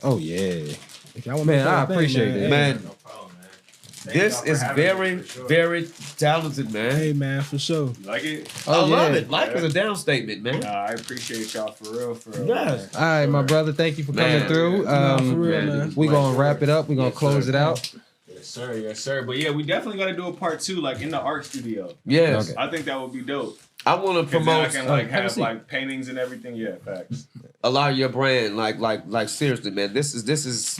Oh yeah, If y'all want man, to I appreciate it, Man, this is very, very talented, man. Hey man, for sure. Like it? I love it. Like is a down statement, man. I appreciate y'all for real. Yes. All right, my brother. Thank you for coming Man. through. For real, man. We gonna wrap it up. We gonna close it out. Yes, sir. But yeah, we definitely got to do a part 2, like in the art studio. Yes. Okay. I think that would be dope. I want to 'Cause then I promote can like have a have seat. like paintings and everything. Yeah, facts. a lot of your brand. Like seriously, man. This is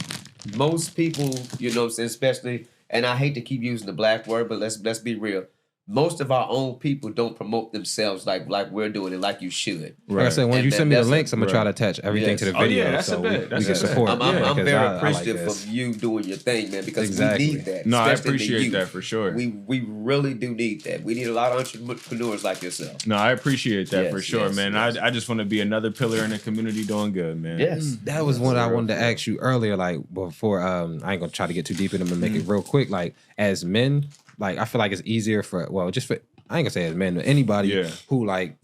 most people, you know what I'm saying, especially, and I hate to keep using the black word, but let's be real. Most of our own people don't promote themselves like we're doing it, like you should. Like I said, when And you that- send me the that's links, a- I'm gonna try to attach everything Yes. to the Oh, yeah, video, that's a so bet. we That's can a bet. support. I'm Yeah, 'cause very I like appreciative this. of you doing your thing, man, because Exactly. we need that. No, I especially the appreciate youth. that for sure. We really do need that. We need a lot of entrepreneurs like yourself. No, I appreciate that Yes, for sure, yes, man. yes. I just want to be another pillar in the community doing good, man. Yes. That was what I wanted to ask you earlier. Like before, I ain't gonna try to get too deep in them and make it real quick. Like as men, like I feel like it's easier for just for I ain't gonna say as men, but anybody who like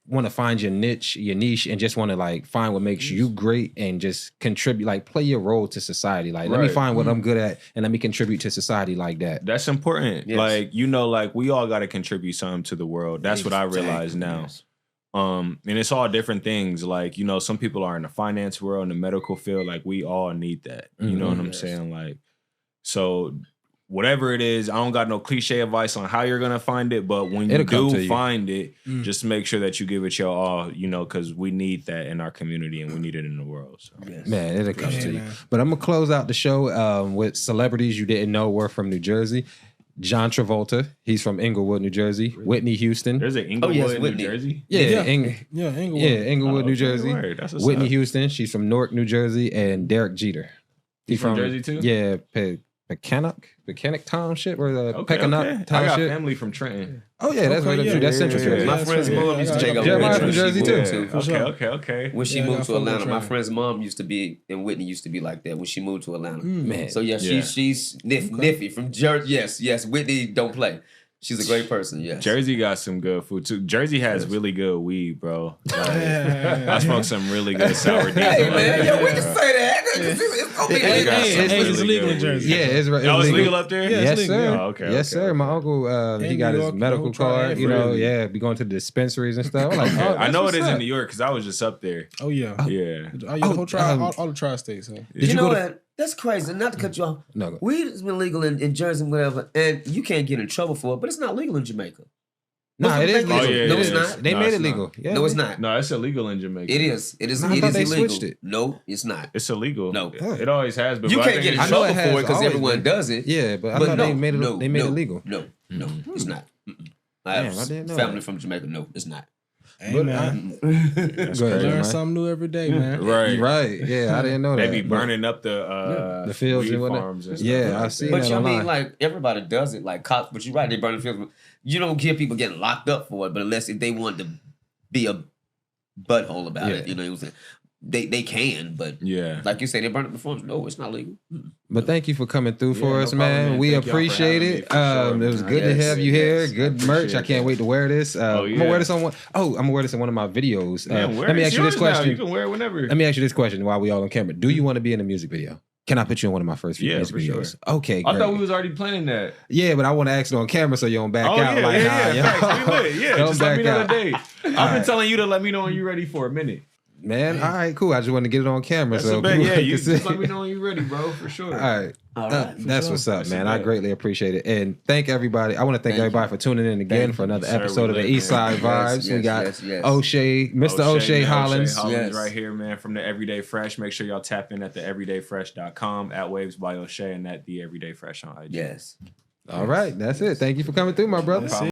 want to find your niche, and just want to like find what makes you great and just contribute, like play your role to society. Like let me Right. find what I'm good at and let me contribute to society like that. That's important. Yes. Like, you know, like we all got to contribute something to the world. That's what I realize now. Yes. And it's all different things. Like, you know, some people are in the finance world, in the medical field. Like, we all need that. You know what I'm saying? Like, so whatever it is, I don't got no cliche advice on how you're gonna find it, but when you It'll come to do you. find it, just make sure that you give it your all, you know, because we need that in our community and we need it in the world. So. Yes. Man, it'll come to you. man. But I'm gonna close out the show with celebrities you didn't know were from New Jersey. John Travolta, he's from Inglewood, New Jersey. Whitney Houston. There's an Inglewood, yes, New Whitney. Jersey. Yeah, Inglewood. New Okay, Jersey. word. That's what's Whitney up. Houston, she's from Newark, New Jersey, and Derek Jeter. He from Jersey too? Yeah, Mechanic Township or the Okay, Peckanock okay. I got Township. family from Trenton. Oh yeah, that's Okay, right up yeah, too. That's yeah, Central yeah, Jersey. yeah. My friend's mom used to take up Jeremiah from Whitney. Jersey, She too. moved Okay, For sure. okay. When she Yeah, I moved got to full Atlanta, my control. friend's mom used to be, and Whitney used to be like that when she moved to Atlanta. Man. So yeah, Yeah. she's Niffy from Jersey. Yes, Whitney don't play. She's a great person. Yes. Jersey got some good food too. Jersey has really good weed, bro. Like, I smoked some really good sour diesel. Hey man, yo, we can say that. It's gonna be They got Hey, some hey, it's really legal good in Jersey. weed. Yeah, it's right. Oh, it's legal up there? Yeah, it's Yes, legal, sir. yeah. Oh, okay, Yes, okay, sir. okay. My uncle, he In got New his York, medical the whole card. triad, You know, really? yeah, be going to the dispensaries and stuff. I'm like, Okay. oh, I know it that's is what's in up. New York because I was just up there. Oh yeah. Yeah. Oh, yeah, the whole all the tri-states. Huh? Did you you know go to? what? That's crazy. Not to cut you off. No, go. Weed has been legal in Jersey and whatever, and you can't get in trouble for it, but it's not legal in Jamaica. Nah, it is Oh, legal. yeah, no, it it's is. not. They No, made it's it not. legal. Yeah, No, it's not. No, it's illegal in Jamaica. It is. It is. No, I It thought is they illegal. switched it. No, it's not. It's illegal. No. It always has been. You but I can't think get in it's- I know trouble it has for it because always everyone been. does it. Yeah, but I But thought no, they made it. no, They made it no, legal. No, it's not. I Damn, have I didn't know family that. from Jamaica. No, it's not. Hey But man, Go ahead, learn Jeremiah. something new every day, man. Right. Right. Yeah, I didn't know that. They be but- burning up the fields weed and whatnot. farms and stuff. Yeah, like I that. see But that you know, I mean, online. like everybody does it, like cops. But you're right, they burn the fields. You don't hear people getting locked up for it, but unless if they want to be a butthole about it, Yeah. you know what I'm saying? They can, but Yeah. like you say, they burn up the farms. No, it's not legal. But thank you for coming through for Yeah, us, no man. problem, man. We Thank y'all for appreciate having me, it. for sure, It was man. good to Yes, have you here. yes. Good I merch. I appreciate can't that. wait to wear this. I'm gonna yeah. wear this on one. Oh, I'm gonna wear this in one of my videos. Man, Let me ask you this You question. can wear it whenever. Let me ask you this question while we all on camera. Do you want to be in a music video? Can I put you in one of my first few Yeah, music for sure. videos? Okay, I great. thought we was already planning that. Yeah, but I want to ask it on camera so you don't back Oh out. yeah, Like, yeah, nah, Facts, we lit. Yeah, don't just let me back know out. the date. I've right. been telling you to let me know when you're ready for a minute. Man, all right, cool. I just wanted to get it on camera. That's so a bet. people Yeah, you can see. just let me know when you're ready, bro, for sure. All right. All right. That's what's up, That's a man. I bet. greatly appreciate it. And thank everybody. I want to thank Thank everybody for tuning in again Thank for another you, sir. episode of We the lit, EastSide man. VibeZ. We got yes. O'Shea, Mr. O'Shea man, Hollins. Yes. right here, man, from the Everyday Fresh. Make sure y'all tap in at theeverydayfresh.com, at Waves by O'Shea, and at The Everyday Fresh on IG. Yes. All right. That's it. Thank you for coming through, my brother. That's it.